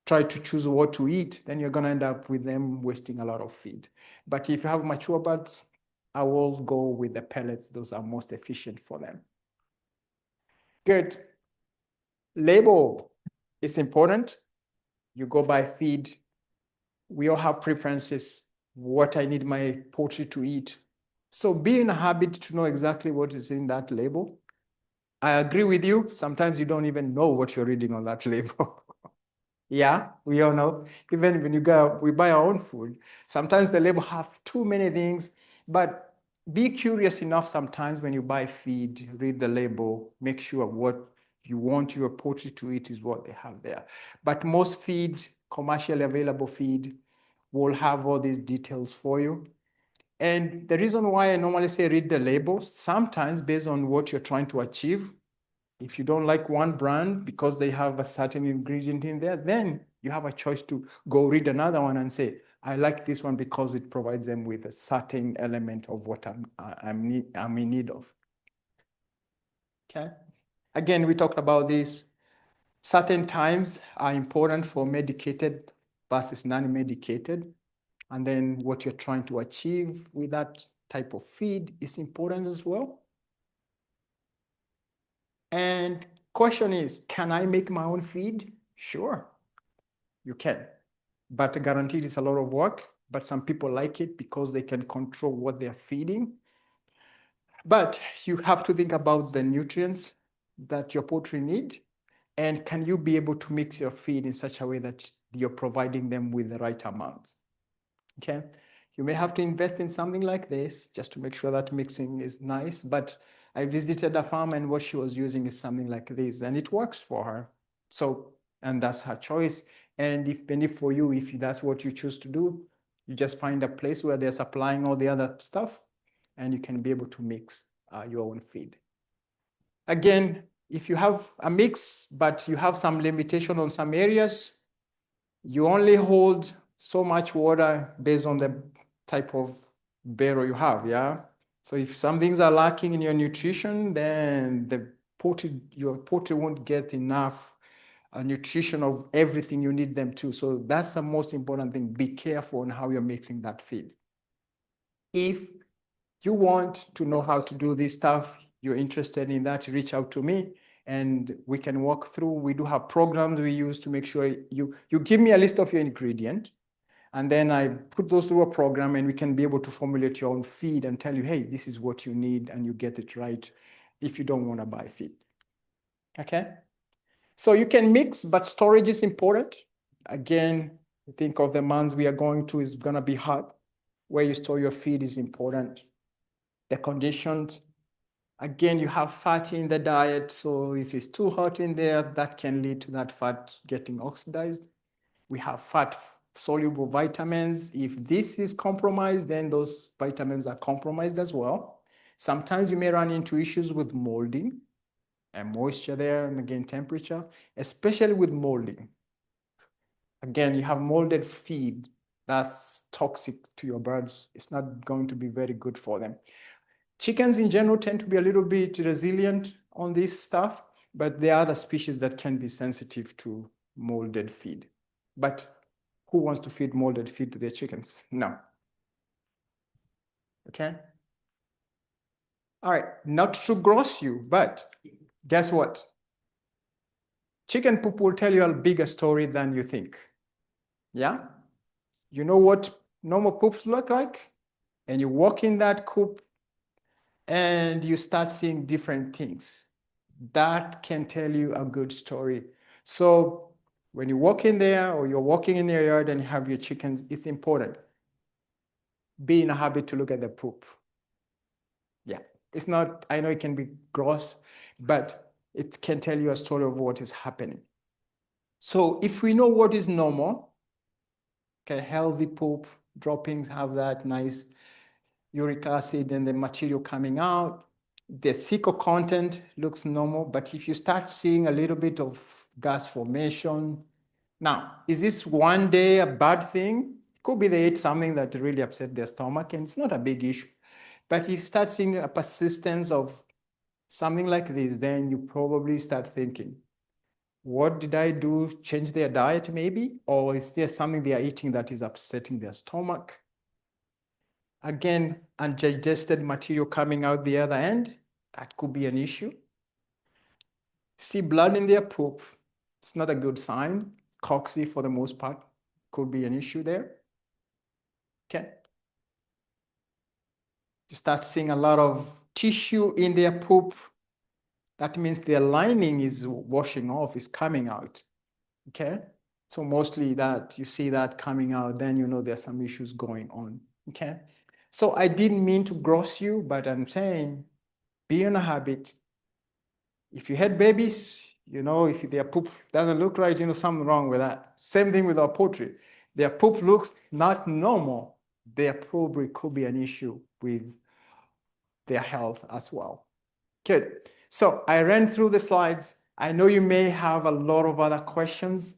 try to choose what to eat, then you're gonna end up with them wasting a lot of feed. But if you have mature birds, I will go with the pellets. Those are most efficient for them. Good. Label is important. You go by feed. We all have preferences, what I need my poultry to eat. So be in a habit to know exactly what is in that label. I agree with you. Sometimes you don't even know what you're reading on that label. Yeah, we all know. Even when we buy our own food, sometimes the label have too many things, but be curious enough sometimes when you buy feed, read the label, make sure what you want your poultry to eat is what they have there. But most feed, commercially available feed, will have all these details for you. And the reason why I normally say read the label, sometimes based on what you're trying to achieve, if you don't like one brand because they have a certain ingredient in there, then you have a choice to go read another one and say, I like this one because it provides them with a certain element of what I'm in need of. Okay. Again, we talked about this. Certain times are important for medicated versus non-medicated. And then what you're trying to achieve with that type of feed is important as well. And question is, can I make my own feed? Sure, you can. But guaranteed it's a lot of work. But some people like it because they can control what they're feeding. But you have to think about the nutrients that your poultry need. And can you be able to mix your feed in such a way that you're providing them with the right amounts? Okay. You may have to invest in something like this just to make sure that mixing is nice. But I visited a farm and what she was using is something like this and it works for her. So, and that's her choice. And if for you, if that's what you choose to do, you just find a place where they're supplying all the other stuff and you can be able to mix your own feed. Again, if you have a mix, but you have some limitation on some areas, you only hold so much water based on the type of barrel you have, yeah? So if some things are lacking in your nutrition, then your poultry won't get enough nutrition of everything you need them to. So that's the most important thing. Be careful on how you're mixing that feed. If you want to know how to do this stuff, you're interested in that, reach out to me and we can walk through. We do have programs we use to make sure you give me a list of your ingredient and then I put those through a program and we can be able to formulate your own feed and tell you, hey, this is what you need and you get it right if you don't want to buy feed. Okay? So you can mix, but storage is important. Again, think of the months we are going to is going to be hot. Where you store your feed is important. The conditions. Again, you have fat in the diet. So if it's too hot in there, that can lead to that fat getting oxidized. We have fat soluble vitamins. If this is compromised, then those vitamins are compromised as well. Sometimes you may run into issues with molding and moisture there, and again, temperature, especially with molding. Again, you have molded feed that's toxic to your birds. It's not going to be very good for them. Chickens in general tend to be a little bit resilient on this stuff, but there are other species that can be sensitive to molded feed. But who wants to feed molded feed to their chickens? No. Okay. All right, not to gross you, but guess what? Chicken poop will tell you a bigger story than you think. Yeah? You know what normal poops look like? And you walk in that coop and you start seeing different things. That can tell you a good story. So when you walk in there or you're walking in your yard and you have your chickens, it's important. Be in a habit to look at the poop. Yeah, it's not, I know it can be gross, but it can tell you a story of what is happening. So if we know what is normal, okay, healthy poop, droppings have that nice uric acid and the material coming out. The cecal content looks normal, but if you start seeing a little bit of gas formation, now, is this one day a bad thing? Could be they ate something that really upset their stomach, and it's not a big issue. But if you start seeing a persistence of something like this, then you probably start thinking, what did I do? Change their diet maybe? Or is there something they are eating that is upsetting their stomach? Again, undigested material coming out the other end, that could be an issue. See blood in their poop, it's not a good sign. Coxy for the most part, could be an issue there. Okay. You start seeing a lot of tissue in their poop. That means their lining is washing off, is coming out. Okay. So mostly that you see that coming out, then you know there's some issues going on. Okay. So I didn't mean to gross you, but I'm saying be in a habit. If you had babies, you know, if their poop doesn't look right, you know, something wrong with that. Same thing with our poultry. Their poop looks not normal. There probably could be an issue with their health as well. Good. So I ran through the slides. I know you may have a lot of other questions,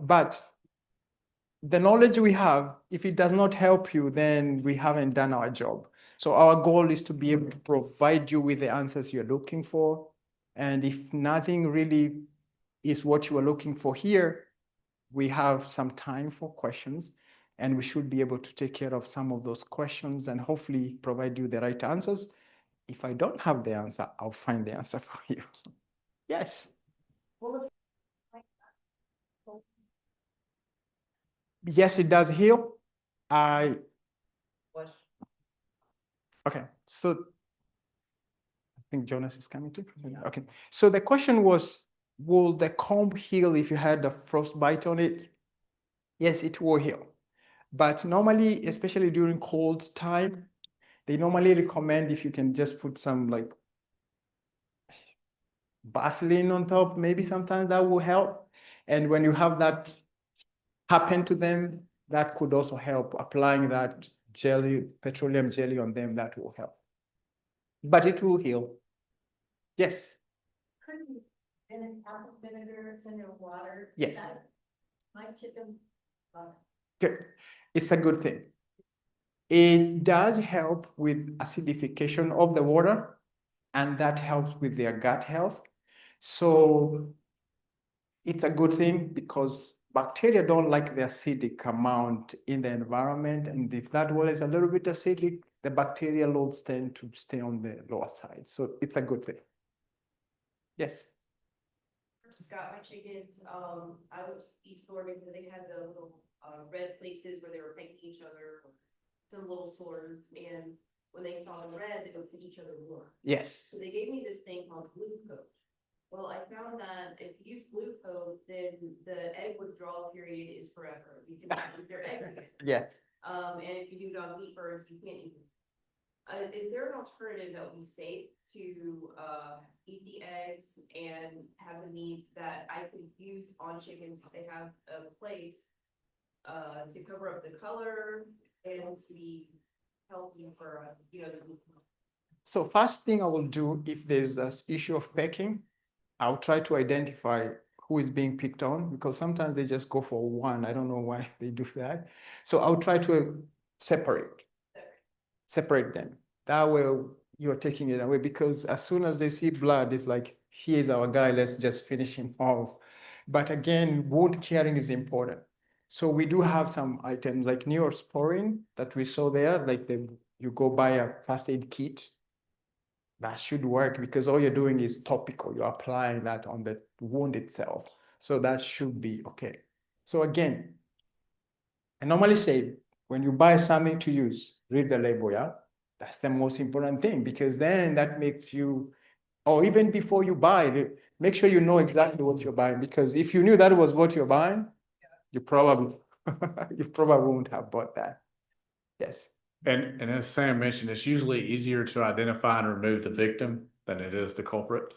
but the knowledge we have, if it does not help you, then we haven't done our job. So our goal is to be able to provide you with the answers you're looking for. And if nothing really is what you are looking for here, we have some time for questions, and we should be able to take care of some of those questions and hopefully provide you the right answers. If I don't have the answer, I'll find the answer for you. Yes. Yes, it does heal. Okay, so I think Jonas is coming too. Okay, so the question was, will the comb heal if you had a frostbite on it? Yes, it will heal. But normally, especially during cold time, they normally recommend if you can just put some like Vaseline on top, maybe sometimes that will help. And when you have that happen to them, that could also help. Applying that jelly, petroleum jelly on them, that will help. But it will heal. Yes. Couldn't apple vinegar in your water? Yes. My chicken. Good. It's a good thing. It does help with acidification of the water, and that helps with their gut health. So it's a good thing because bacteria don't like the acidic amount in the environment. And if that water is a little bit acidic, the bacterial loads tend to stay on the lower side. So it's a good thing. Yes. Got my chickens, I was store because they had the little red places where they were biting each other, some little sores, and when they saw red, they would pick each other more. Yes. So they gave me this thing called glue coat. Well, I found that if you use blue coat, then the egg withdrawal period is forever. You cannot eat their eggs again. Yes. And if you do it on meat birds, you can't eat them. Is there an alternative that would be safe to eat the eggs and have the meat that I could use on chickens if they have a place to cover up the color and to be healthy for the meat? So first thing I will do if there's this issue of pecking, I'll try to identify who is being picked on because sometimes they just go for one. I don't know why they do that. So I'll try to separate them. That way you're taking it away because as soon as they see blood, it's like, here's our guy, let's just finish him off. But again, wound caring is important. So we do have some items like Neosporin that we saw there, like you go buy a first aid kit. That should work because all you're doing is topical. You're applying that on the wound itself. So that should be okay. So again, I normally say when you buy something to use, read the label, yeah? That's the most important thing because then that makes you, or even before you buy it, make sure you know exactly what you're buying because if you knew that was what you're buying, you probably wouldn't have bought that. Yes. And as Sam mentioned, it's usually easier to identify and remove the victim than it is the culprit.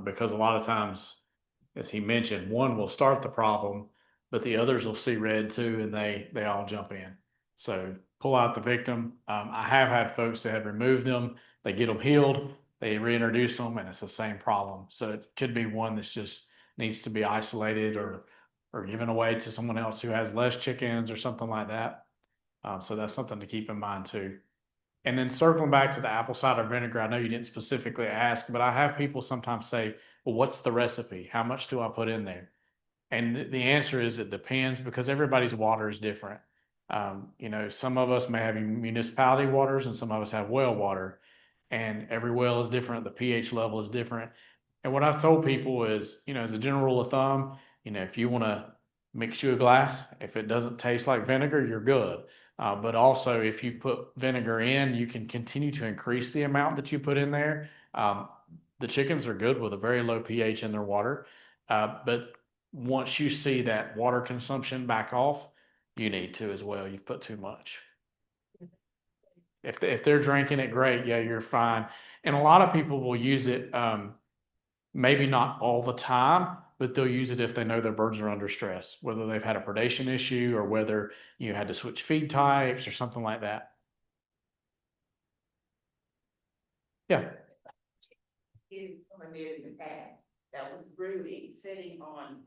Because a lot of times, as he mentioned, one will start the problem, but the others will see red too, and they all jump in. So pull out the victim. I have had folks that have removed them, they get them healed, they reintroduce them, and it's the same problem. So it could be one that's just needs to be isolated or given away to someone else who has less chickens or something like that. So that's something to keep in mind too. And then circling back to the apple cider vinegar, I know you didn't specifically ask, but I have people sometimes say, well, what's the recipe? How much do I put in there? And the answer is it depends because everybody's water is different. Some of us may have municipality waters and some of us have well water, and every well is different. The pH level is different. And what I've told people is, as a general rule of thumb, if you want to mix you a glass, if it doesn't taste like vinegar, you're good. But also, if you put vinegar in, you can continue to increase the amount that you put in there. The chickens are good with a very low pH in their water. But once you see that water consumption back off, you need to as well. You've put too much. If they're drinking it, great. Yeah, you're fine. And a lot of people will use it, maybe not all the time, but they'll use it if they know their birds are under stress, whether they've had a predation issue or whether you had to switch feed types or something like that. Yeah. In the past that was brooding, sitting on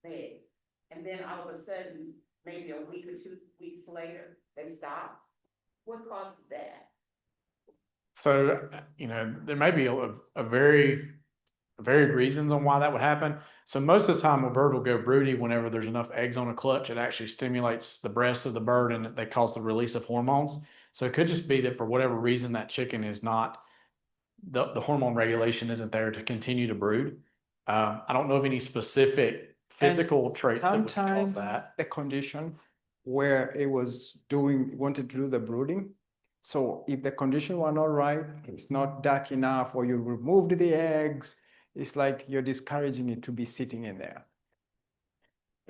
beds, and then all of a sudden, maybe a week or 2 weeks later, they stopped. What causes that? So, there may be a very varied reasons on why that would happen. So most of the time a bird will go broody whenever there's enough eggs on a clutch. It actually stimulates the breast of the bird and they cause the release of hormones. So it could just be that for whatever reason that chicken is not, the hormone regulation isn't there to continue to brood. I don't know of any specific physical trait that would cause Sometimes that. the condition where it was wanted to do the brooding. So if the condition were not right, it's not dark enough, or you removed the eggs, it's like you're discouraging it to be sitting in there.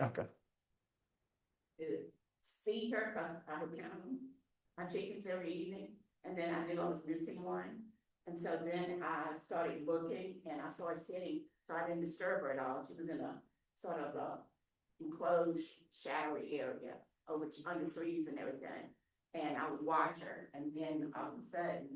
Okay. See her, because I would count my chickens every evening, and then I knew I was missing one. And so then I started looking and I saw her sitting, so I didn't disturb her at all. She was in a sort of enclosed, shadowy area under trees and everything. And I would watch her, and then all of a sudden,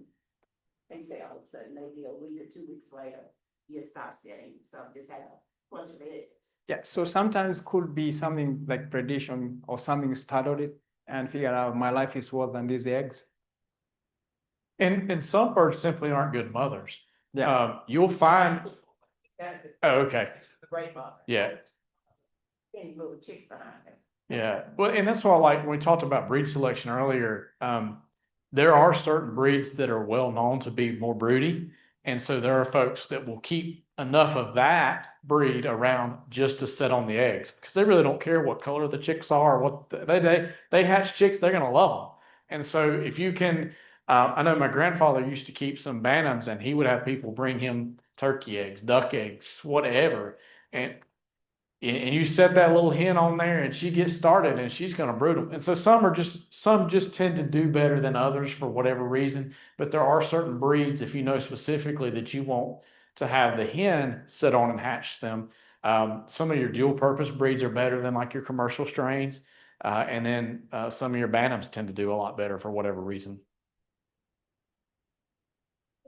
maybe a week or 2 weeks later, you stop sitting. So I just had a bunch of eggs. Yeah, so sometimes could be something like predation or something started it and figure out my life is worse than these eggs. And some birds simply aren't good mothers. Yeah. You'll find, oh, okay. Great mother. Yeah. Any little chicks behind her. Yeah, well, and that's why, like, when we talked about breed selection earlier, there are certain breeds that are well known to be more broody. And so there are folks that will keep enough of that breed around just to sit on the eggs because they really don't care what color the chicks are. They hatch chicks, they're going to love them. And so if you can, I know my grandfather used to keep some bantams and he would have people bring him turkey eggs, duck eggs, whatever. And you set that little hen on there and she gets started and she's going to brood them. And so some just tend to do better than others for whatever reason. But there are certain breeds, if you know specifically that you want to have the hen sit on and hatch them. Some of your dual purpose breeds are better than like your commercial strains. And then some of your bantams tend to do a lot better for whatever reason.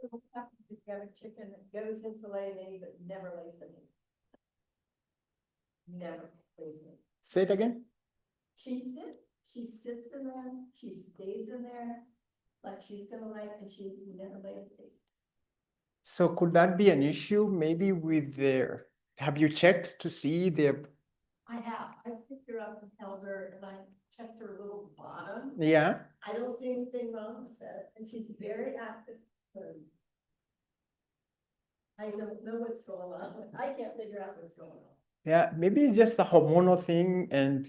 If you have a chicken that goes into lay an egg but never lays an egg. Never lays an egg. Say it again. She sits in there, she stays in there, like she's gonna lay, and she never lays an egg. So could that be an issue maybe with their, have you checked to see their, I picked her up and held her, and I checked her little bottom. yeah? I don't see anything wrong with that, and she's very active. I don't know what's going on. I can't figure out what's going on. Yeah, maybe it's just a hormonal thing, and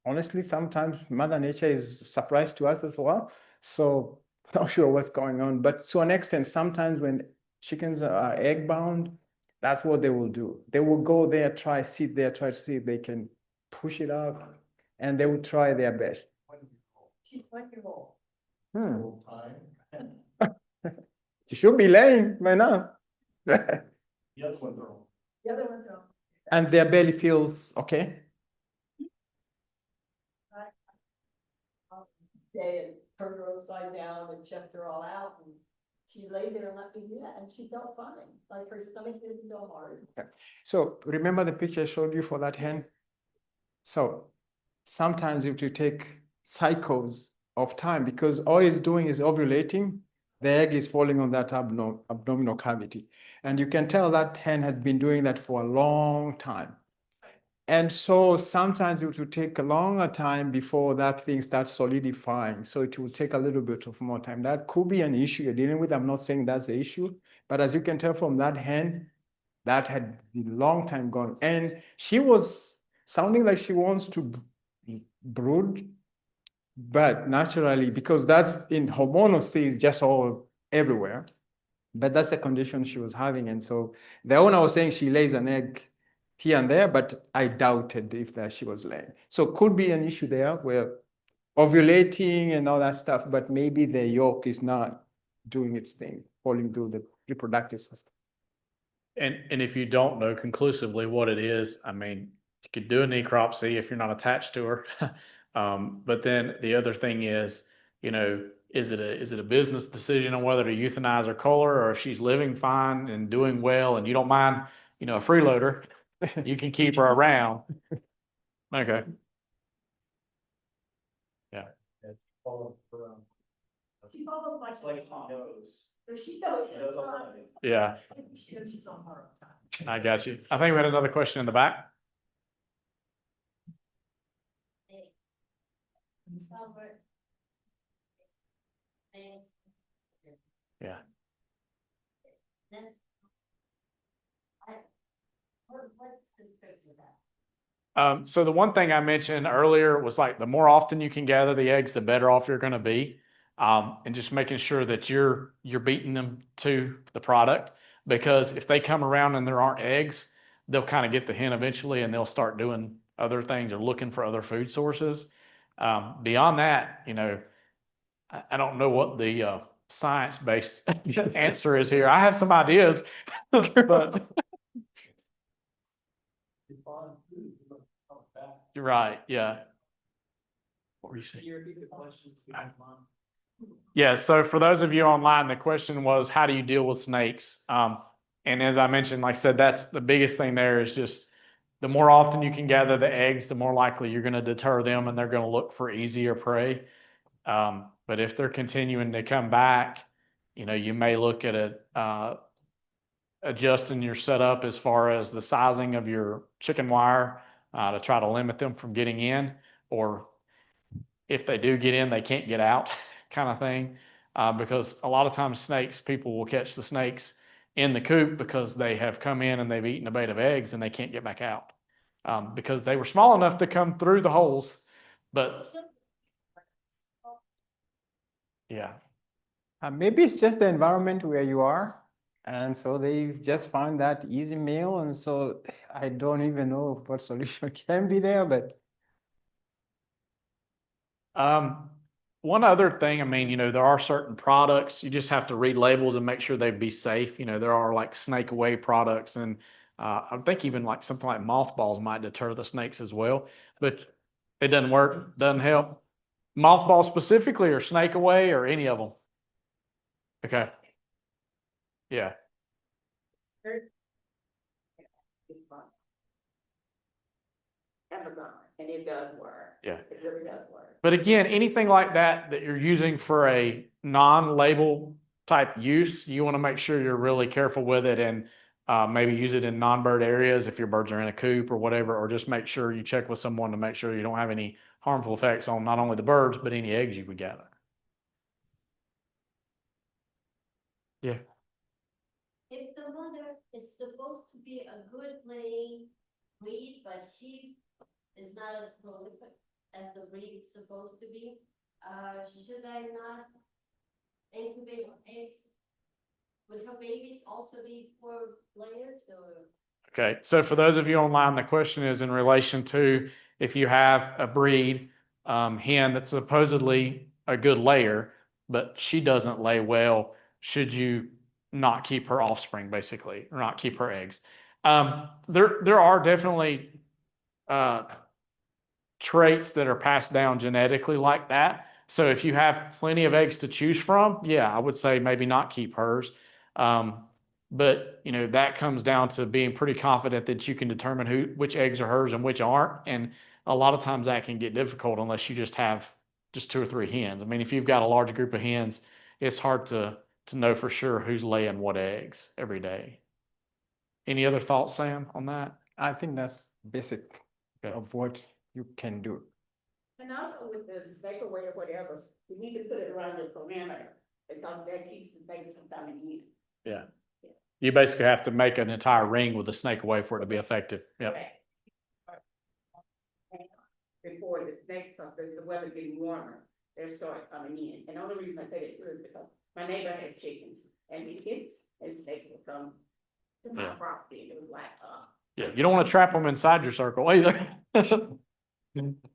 honestly, sometimes Mother Nature is surprised to us as well. So not sure what's going on, but to an extent, sometimes when chickens are egg bound, that's what they will do. They will go there, try to see if they can push it out, and they will try their best. She's 1 year old. She should be laying by now. The other one's on. And their belly feels okay. Day and turned her upside down and checked her all out, and she lay there and let me do that, and she felt fine, like her stomach didn't go hard. So remember the picture I showed you for that hen? So sometimes it will take cycles of time because all it's doing is ovulating. The egg is falling on that abdominal cavity. And you can tell that hen had been doing that for a long time. And so sometimes it will take a longer time before that thing starts solidifying. So it will take a little bit of more time. That could be an issue you're dealing with. I'm not saying that's the issue, but as you can tell from that hen, that had been a long time gone. And she was sounding like she wants to brood, but naturally, because that's in hormonal stage, just all everywhere. But that's the condition she was having. And so the owner was saying she lays an egg here and there, but I doubted if that she was laying. So could be an issue there where ovulating and all that stuff, but maybe the yolk is not doing its thing, falling through the reproductive system. And if you don't know conclusively what it is, I mean, you could do a necropsy if you're not attached to her. But then the other thing is, you know, is it a business decision on whether to euthanize or cull her, or if she's living fine and doing well and you don't mind, you know, a freeloader, you can keep her around. Okay. Yeah. She follows like she knows. So she knows. Yeah, She knows she's on her own time. I got you. I think we had another question in the back. Yeah. So the one thing I mentioned earlier was like the more often you can gather the eggs, the better off you're going to be. And just making sure that you're beating them to the product, because if they come around and there aren't eggs, they'll kind of get the hint eventually and they'll start doing other things or looking for other food sources. Beyond that, you know, I don't know what the science-based answer is here. I have some ideas, but you're right. Yeah. What were you saying? Yeah. So for those of you online, the question was, how do you deal with snakes? And as I mentioned, like I said, that's the biggest thing there is just the more often you can gather the eggs, the more likely you're going to deter them and they're going to look for easier prey. But if they're continuing to come back, you know, you may look at it, adjusting your setup as far as the sizing of your chicken wire to try to limit them from getting in, or if they do get in, they can't get out kind of thing. Because a lot of times people will catch the snakes in the coop because they have come in and they've eaten a bait of eggs and they can't get back out because they were small enough to come through the holes. But yeah. Maybe it's just the environment where you are. And so they just found that easy meal. And so I don't even know what solution can be there, but One other thing, I mean, there are certain products, you just have to read labels and make sure they be safe. There are like snake away products, and I think even like something like mothballs might deter the snakes as well, but it doesn't work, doesn't help. Mothballs specifically, or snake away, or any of them? Okay, yeah. Amazon, and it does work. Yeah. It really does work. But again, anything like that you're using for a non-label type use, you want to make sure you're really careful with it, and maybe use it in non-bird areas if your birds are in a coop or whatever, or just make sure you check with someone to make sure you don't have any harmful effects on not only the birds, but any eggs you would gather. Yeah. If the mother is supposed to be a good laying breed, but she is not as prolific as the breed is supposed to be, should I not incubate eggs? Would her babies also be poor layers or? Okay, so for those of you online, the question is in relation to if you have a breed hen that's supposedly a good layer, but she doesn't lay well, should you not keep her offspring, basically, or not keep her eggs? There are definitely traits that are passed down genetically like that. So if you have plenty of eggs to choose from, yeah, I would say maybe not keep hers. But that comes down to being pretty confident that you can determine which eggs are hers and which aren't. And a lot of times that can get difficult unless you just have just 2 or 3 hens. I mean, if you've got a large group of hens, it's hard to know for sure who's laying what eggs every day. Any other thoughts, Sam, on that? I think that's basic Okay. of what you can do. And also with the snake away or whatever, you need to put it around the perimeter, because that keeps the snakes from coming in. Yeah. You basically have to make an entire ring with a snake away for it to be effective. Yep. Before the snakes, the weather getting warmer, they start coming in. And the only reason I say that too is because my neighbor has chickens, and the kids and snakes will come to my Yeah. property, and it was like, Yeah, you don't want to trap them inside your circle either. All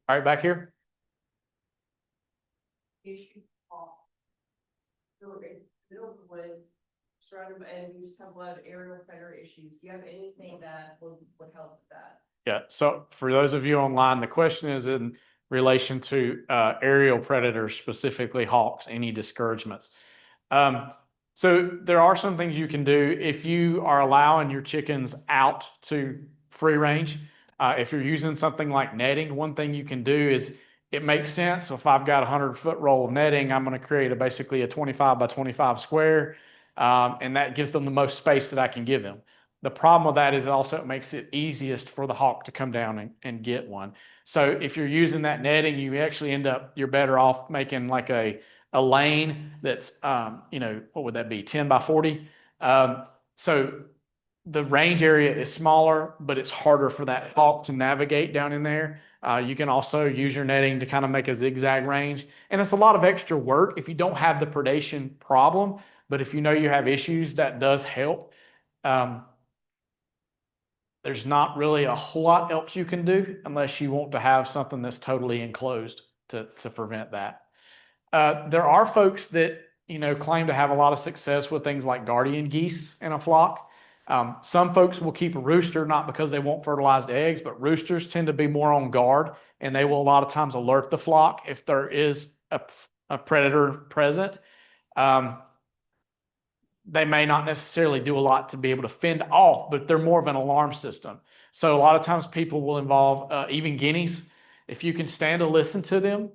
right, back here. Issue off. So it's middle of the woods, surrounded by, and you just have a lot of aerial predator issues. Do you have anything that would help with that? Yeah, so for those of you online, the question is in relation to aerial predators, specifically hawks, any discouragements. So there are some things you can do if you are allowing your chickens out to free range. If you're using something like netting, one thing you can do is it makes sense. So if I've got a 100-foot roll of netting, I'm going to create basically a 25 by 25 square, and that gives them the most space that I can give them. The problem with that is also it makes it easiest for the hawk to come down and get one. So if you're using that netting, you actually you're better off making like a lane that's, what would that be, 10 by 40? So the range area is smaller, but it's harder for that hawk to navigate down in there. You can also use your netting to kind of make a zigzag range. And it's a lot of extra work if you don't have the predation problem, but if you know you have issues, that does help. There's not really a whole lot else you can do unless you want to have something that's totally enclosed to prevent that. There are folks that claim to have a lot of success with things like guardian geese in a flock. Some folks will keep a rooster not because they want fertilized eggs, but roosters tend to be more on guard, and they will a lot of times alert the flock if there is a predator present. They may not necessarily do a lot to be able to fend off, but they're more of an alarm system. So a lot of times people will involve even guineas. If you can stand to listen to them,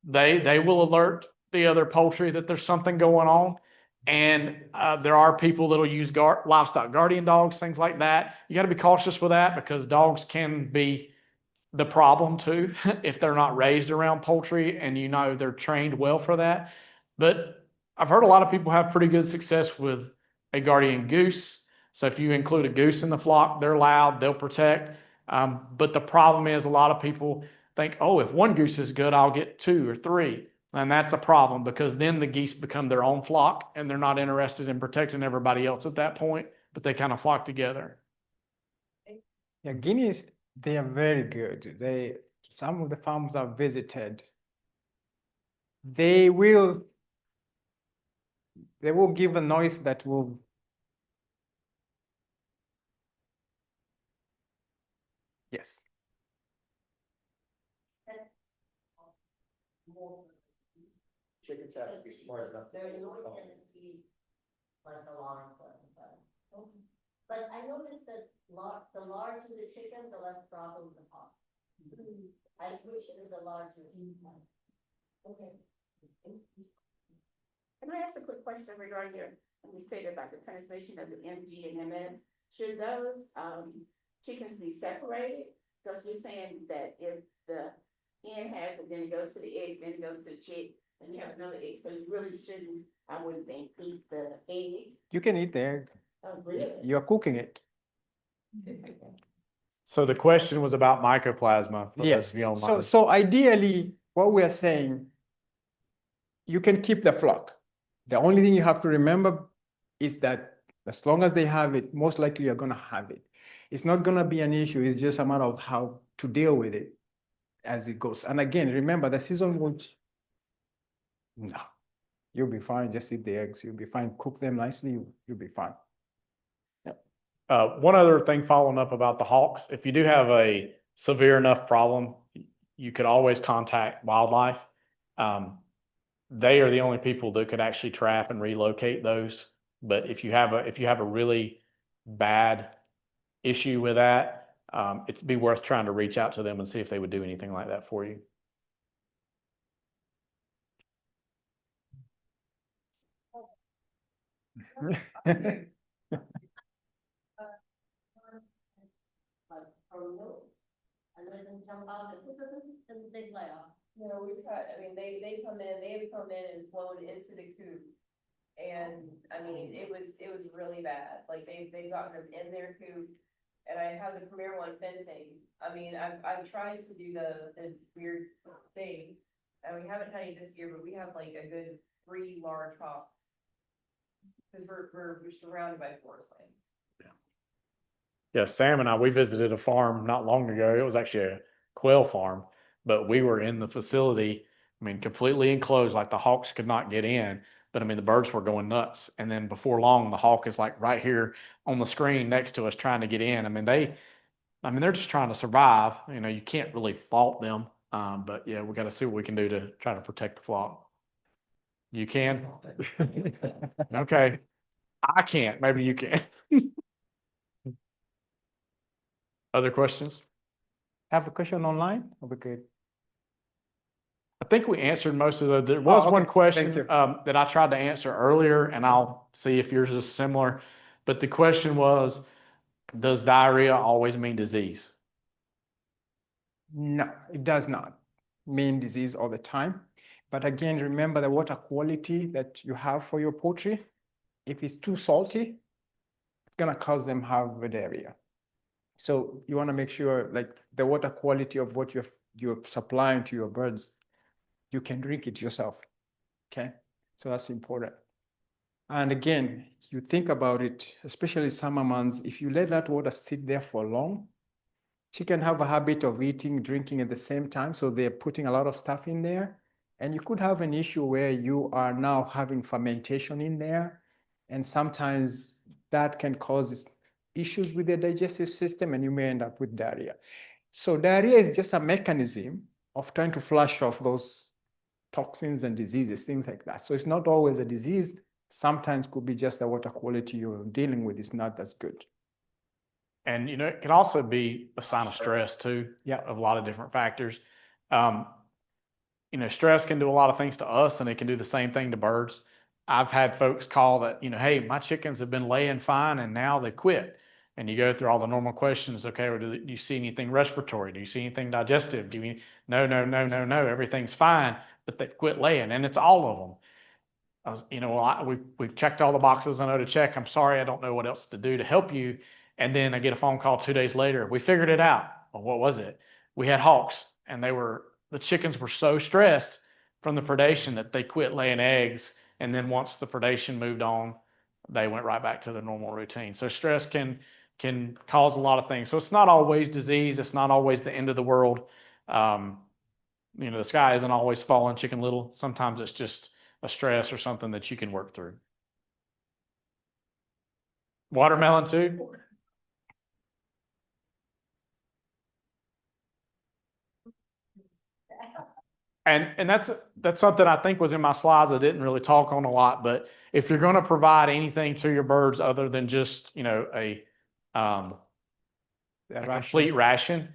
they will alert the other poultry that there's something going on. And there are people that'll use livestock guardian dogs, things like that. You got to be cautious with that because dogs can be the problem too if they're not raised around poultry and they're trained well for that. But I've heard a lot of people have pretty good success with a guardian goose. So if you include a goose in the flock, they're loud, they'll protect. But the problem is a lot of people think, oh, if one goose is good, I'll get 2 or 3. And that's a problem because then the geese become their own flock and they're not interested in protecting everybody else at that point, but they kind of flock together. Yeah, guineas, they are very good. Some of the farms I've visited, they will give a noise that will. Yes. Chickens have to be smart enough. Their noise tendencies like alarm, but I noticed that the larger the chicken, the less problem the hawk. I switched to the larger. Okay. Can I ask a quick question regarding you stated about the transmission of the MG and MS? Should those, chickens be separated? Because you're saying that if the hen has it, then it goes to the egg, then it goes to the chick, and you have another egg, so you really shouldn't, I wouldn't think, eat the egg. You can eat the egg. Oh, really? You're cooking it. So the question was about mycoplasma. For those Yes. of you So, online. so ideally, what we are saying, you can keep the flock. The only thing you have to remember is that as long as they have it, most likely you're going to have it. It's not going to be an issue. It's just a matter of how to deal with it as it goes. And again, remember the season won't. No, you'll be fine. Just eat the eggs. You'll be fine. Cook them nicely. You'll be fine. One other thing following up about the hawks, if you do have a severe enough problem, you could always contact wildlife. They are the only people that could actually trap and relocate those. But if you have a really bad issue with that, it'd be worth trying to reach out to them and see if they would do anything like that for you. And let them jump out and they fly off. No, we've had, I mean, they have come in and flown into the coop. And, I mean, it was really bad, like, they've gotten them in their coop. And I have the Premier One fencing, I mean, I've tried to do the weird thing. And we haven't had any this year, but we have like a good 3 large hawks. Cause we're surrounded by forest land. Yeah, Sam and we visited a farm not long ago. It was actually a quail farm, but we were in the facility, I mean, completely enclosed, like the hawks could not get in. But I mean, the birds were going nuts. And then before long, the hawk is like right here on the screen next to us trying to get in. I mean, they're just trying to survive. You know, you can't really fault them. But yeah, we got to see what we can do to try to protect the flock. You can? Okay. I can't. Maybe you can. Other questions? Have a question online? Are we good? I think we answered most of those. There was okay. one question Thank you. that I tried to answer earlier, and I'll see if yours is similar. But the question was, does diarrhea always mean disease? No, it does not mean disease all the time. But again, remember the water quality that you have for your poultry. If it's too salty, it's going to cause them have diarrhea. So you want to make sure like the water quality of what you're supplying to your birds, you can drink it yourself. Okay, so that's important. And again, you think about it, especially summer months, if you let that water sit there for long, chicken have a habit of eating, drinking at the same time. So they're putting a lot of stuff in there. And you could have an issue where you are now having fermentation in there. And sometimes that can cause issues with the digestive system and you may end up with diarrhea. So diarrhea is just a mechanism of trying to flush off those toxins and diseases, things like that. So it's not always a disease. Sometimes could be just the water quality you're dealing with is not as good. And, you know, it can also be a sign of stress too. Yeah. Of a lot of different factors. You know, stress can do a lot of things to us and it can do the same thing to birds. I've had folks call that, you know, hey, my chickens have been laying fine and now they've quit. And you go through all the normal questions. Okay, well, do you see anything respiratory? Do you see anything digestive? Do you, no, everything's fine, but they quit laying and it's all of them. You know, we've checked all the boxes I know to check. I'm sorry, I don't know what else to do to help you. And then I get a phone call 2 days later. We figured it out. Well, what was it? We had hawks and the chickens were so stressed from the predation that they quit laying eggs. And then once the predation moved on, they went right back to the normal routine. So stress can cause a lot of things. So it's not always disease. It's not always the end of the world. The sky isn't always falling chicken little. Sometimes it's just a stress or something that you can work through. Watermelon too? And that's something I think was in my slides I didn't really talk on a lot, but if you're going to provide anything to your birds other than just, a complete ration,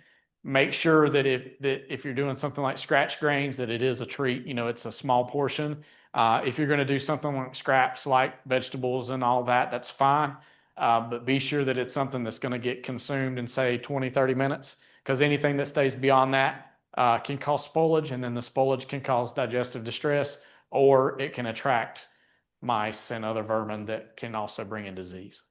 make sure that if you're doing something like scratch grains, that it is a treat, it's a small portion. If you're going to do something like scraps, like vegetables and all that, that's fine. But be sure that it's something that's going to get consumed in, say, 20, 30 minutes, because anything that stays beyond that can cause spoilage, and then the spoilage can cause digestive distress, or it can attract mice and other vermin that can also bring in disease.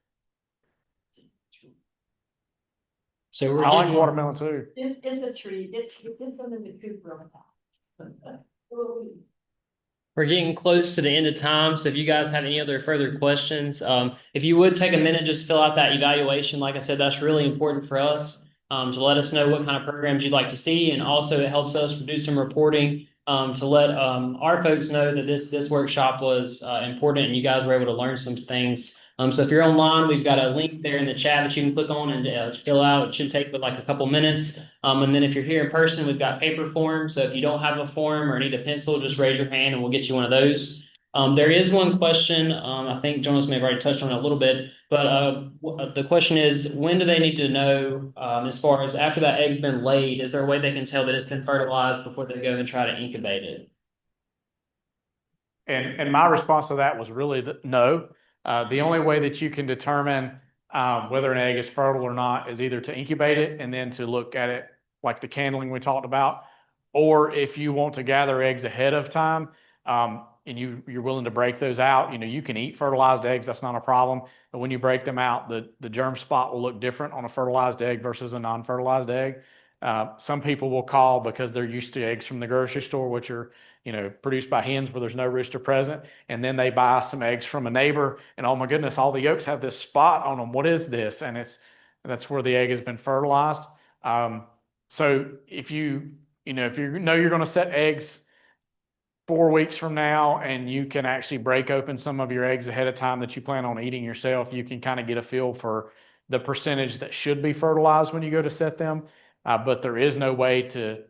So we're I like getting, watermelon too. It's a treat. It's something to coop from we're getting close to the end of time. So if you guys have any other further questions, if you would take a minute, just fill out that evaluation. Like I said, that's really important for us, to let us know what kind of programs you'd like to see. And also it helps us do some reporting, to let our folks know that this workshop was important and you guys were able to learn some things. So if you're online, we've got a link there in the chat that you can click on and fill out. It should take like a couple minutes. And then if you're here in person, we've got paper forms. So if you don't have a form or need a pencil, just raise your hand and we'll get you one of those. There is one question. I think Jonas may have already touched on it a little bit, but the question is, when do they need to know, as far as after that egg's been laid, is there a way they can tell that it's been fertilized before they go and try to incubate it? And my response to that was really no. The only way that you can determine whether an egg is fertile or not is either to incubate it and then to look at it like the candling we talked about, or if you want to gather eggs ahead of time, and you're willing to break those out, you can eat fertilized eggs. That's not a problem. But when you break them out, the germ spot will look different on a fertilized egg versus a non-fertilized egg. Some people will call because they're used to eggs from the grocery store, which are produced by hens where there's no rooster present. And then they buy some eggs from a neighbor and, oh my goodness, all the yolks have this spot on them. What is this? And that's where the egg has been fertilized. So if you know you're going to set eggs 4 weeks from now and you can actually break open some of your eggs ahead of time that you plan on eating yourself, you can kind of get a feel for the percentage that should be fertilized when you go to set them. But there is no way to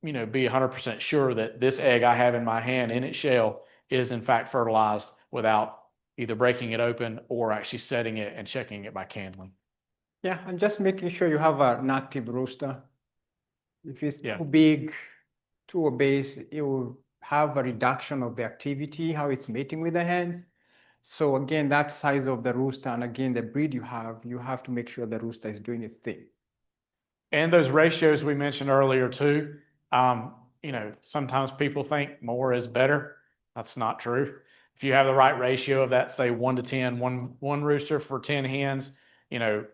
be 100% sure that this egg I have in my hand in its shell is in fact fertilized without either breaking it open or actually setting it and checking it by candling. Yeah, and just making sure you have an active rooster. If it's Yeah. too big, too obese, it will have a reduction of the activity, how it's mating with the hens. So again, that size of the rooster, and again, the breed you have to make sure the rooster is doing its thing. And those ratios we mentioned earlier too, sometimes people think more is better. That's not true. If you have the right ratio of that, say 1 to 10, one rooster for 10 hens,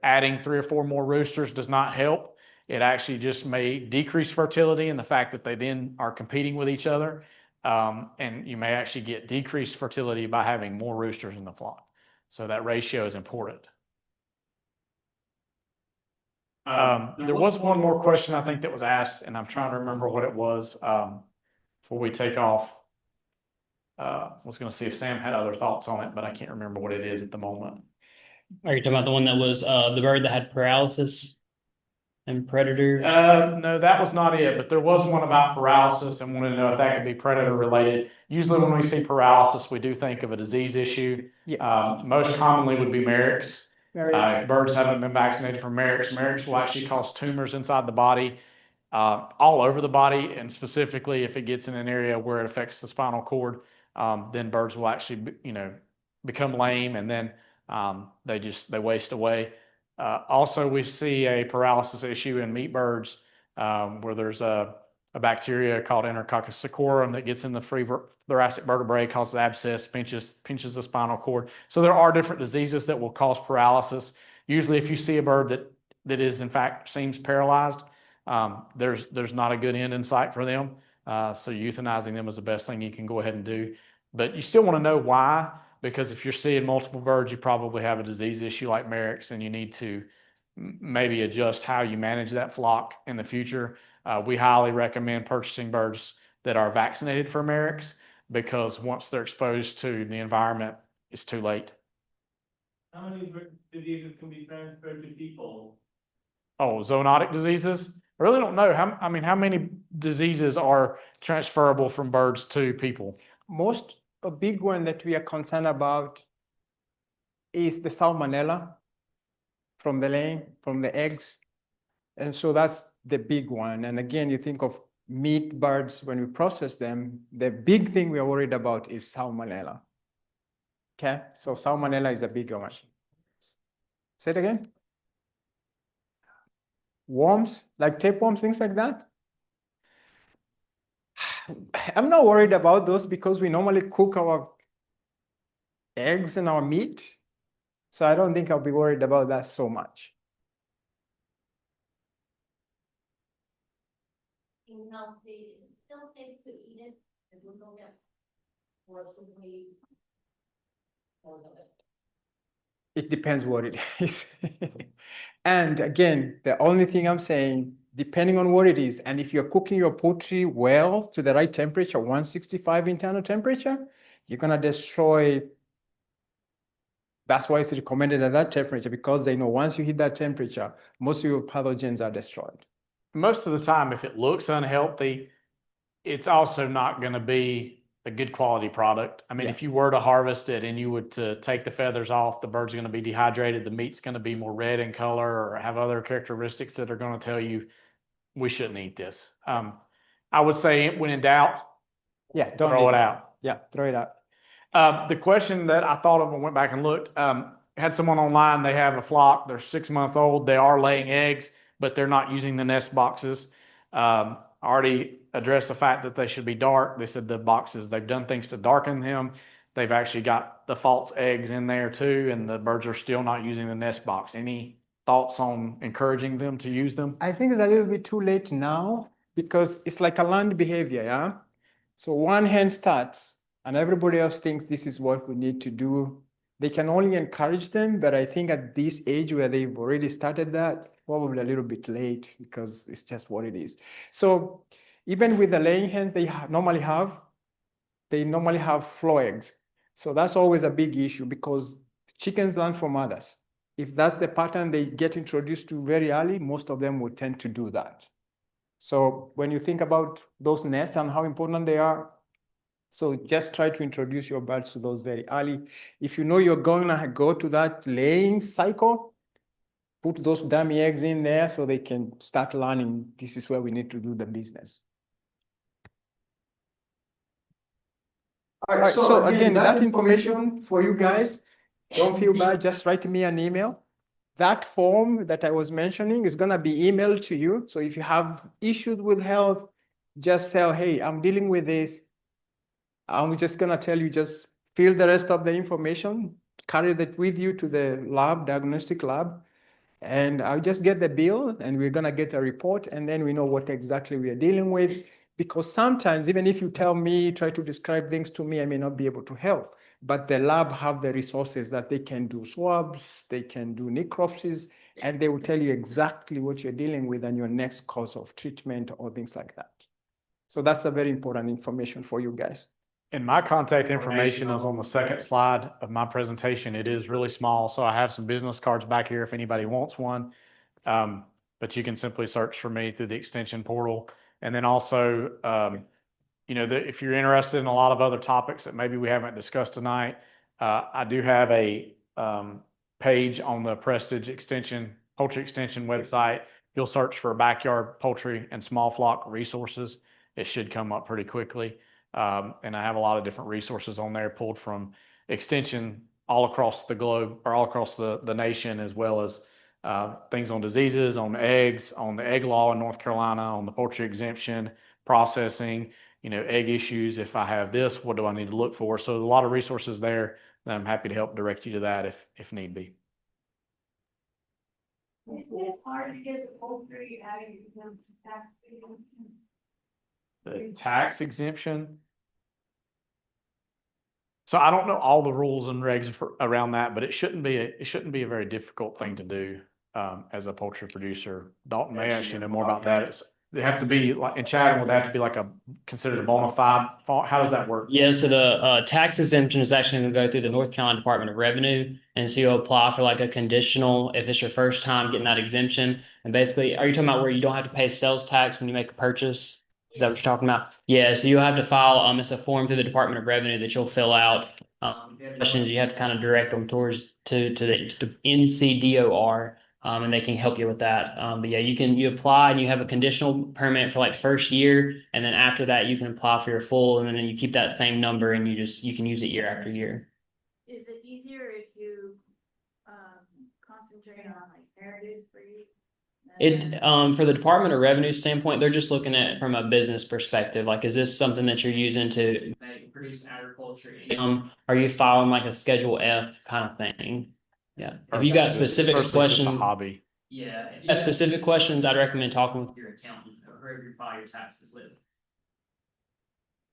adding 3 or 4 more roosters does not help. It actually just may decrease fertility and the fact that they then are competing with each other. And you may actually get decreased fertility by having more roosters in the flock. So that ratio is important. There was one more question I think that was asked, and I'm trying to remember what it was before we take off. I was going to see if Sam had other thoughts on it, but I can't remember what it is at the moment. Are you talking about the one that was the bird that had paralysis and predators? No, that was not it, but there was one about paralysis and wanted to know if that could be predator related. Usually when we see paralysis, we do think of a disease issue. Yeah. Most commonly would be Marek's. If birds haven't been vaccinated for Marek's will actually cause tumors inside the body, all over the body, and specifically if it gets in an area where it affects the spinal cord, then birds will actually, become lame, and then they waste away. Also, we see a paralysis issue in meat birds, where there's a bacteria called Enterococcus cecorum that gets in the free thoracic vertebrae, causes abscess, pinches the spinal cord. So there are different diseases that will cause paralysis. Usually, if you see a bird that is in fact seems paralyzed, there's not a good end in sight for them. So euthanizing them is the best thing you can go ahead and do. But you still want to know why, because if you're seeing multiple birds, you probably have a disease issue like Merrick's, and you need to maybe adjust how you manage that flock in the future. We highly recommend purchasing birds that are vaccinated for Merrick's, because once they're exposed to the environment, it's too late. How many diseases can be transferred to people? Oh, zoonotic diseases? I really don't know. How many diseases are transferable from birds to people? A big one that we are concerned about is the salmonella from the laying, from the eggs. And so that's the big one. And again, you think of meat birds, when we process them, the big thing we are worried about is salmonella. Okay, so salmonella is a big one. Say it again. Worms, like tapeworms, things like that. I'm not worried about those because we normally cook our eggs and our meat. So I don't think I'll be worried about that so much. In healthy, it's still safe to eat it, if we don't get, or should we? It depends what it is. And again, the only thing I'm saying, depending on what it is, and if you're cooking your poultry well to the right temperature, 165 internal temperature, you're gonna destroy. That's why it's recommended at that temperature, because they know once you hit that temperature, most of your pathogens are destroyed. Most of the time, if it looks unhealthy, it's also not going to be a good quality product. I mean, Yeah. if you were to harvest it and you would to take the feathers off, the bird's going to be dehydrated, the meat's going to be more red in color or have other characteristics that are going to tell you we shouldn't eat this. I would say when in doubt, Yeah, don't throw eat it out. Yeah, throw it out. The question that I thought of when I went back and looked, had someone online, they have a flock, they're 6 months old, they are laying eggs, but they're not using the nest boxes. Already addressed the fact that they should be dark. They said the boxes, they've done things to darken them. They've actually got the false eggs in there too, and the birds are still not using the nest box. Any thoughts on encouraging them to use them? I think it's a little bit too late now because it's like a learned behavior, yeah? So one hen starts and everybody else thinks this is what we need to do. They can only encourage them, but I think at this age where they've already started that, probably a little bit late because it's just what it is. So even with the laying hens, they normally have flow eggs. So that's always a big issue because chickens learn from others. If that's the pattern they get introduced to very early, most of them will tend to do that. So when you think about those nests and how important they are, so just try to introduce your birds to those very early. If you know you're going to go to that laying cycle, put those dummy eggs in there so they can start learning this is where we need to do the business. All right, so again, that information for you guys, don't feel bad, just write me an email. That form that I was mentioning is gonna be emailed to you. So if you have issues with health, just say, hey, I'm dealing with this. I'm just gonna tell you, just fill the rest of the information, carry that with you to the lab, diagnostic lab, and I'll just get the bill and we're gonna get a report and then we know what exactly we are dealing with. Because sometimes even if you tell me, try to describe things to me, I may not be able to help. But the lab have the resources that they can do swabs, they can do necropsies, and they will tell you exactly what you're dealing with and your next course of treatment or things like that. So that's a very important information for you guys. And my contact information is on the second slide of my presentation. It is really small, so I have some business cards back here if anybody wants one. But you can simply search for me through the extension portal. And then also, if you're interested in a lot of other topics that maybe we haven't discussed tonight, I do have a page on the Prestige Poultry Extension website. You'll search for backyard poultry and small flock resources. It should come up pretty quickly. And I have a lot of different resources on there pulled from Extension all across the globe or all across the nation, as well as things on diseases, on eggs, on the egg law in North Carolina, on the poultry exemption, processing, egg issues. If I have this, what do I need to look for? So a lot of resources there that I'm happy to help direct you to that if need be. Is it hard to get the poultry out of your tax? The tax exemption. So I don't know all the rules and regs around that, but it shouldn't be a very difficult thing to do as a poultry producer. Dalton may actually know more about that. They have to be like in Chatham, would they have to be like considered a bona fide farm? How does that work? Yeah, so the tax exemption is actually going to go through the North Carolina Department of Revenue, and so you'll apply for like a conditional if it's your first time getting that exemption. And basically, are you talking about where you don't have to pay sales tax when you make a purchase? Is that what you're talking about? Yeah, so you'll have to file it's a form through the Department of Revenue that you'll fill out. If you have questions, you have to kind of direct them towards to the NCDOR. And they can help you with that. But yeah, you apply and you have a conditional permit for like first year, and then after that you can apply for your full, and then you keep that same number and you can use it year after year. Is it easier if you, concentrate on like heritage breed? It for the Department of Revenue standpoint, they're just looking at it from a business perspective. Like, is this something that you're using to produce agriculture? Are you filing like a Schedule F kind of thing? Yeah. If you got specific Versus questions, just a hobby. yeah, if you got specific questions, I'd recommend talking with your accountant or whoever you file your taxes with.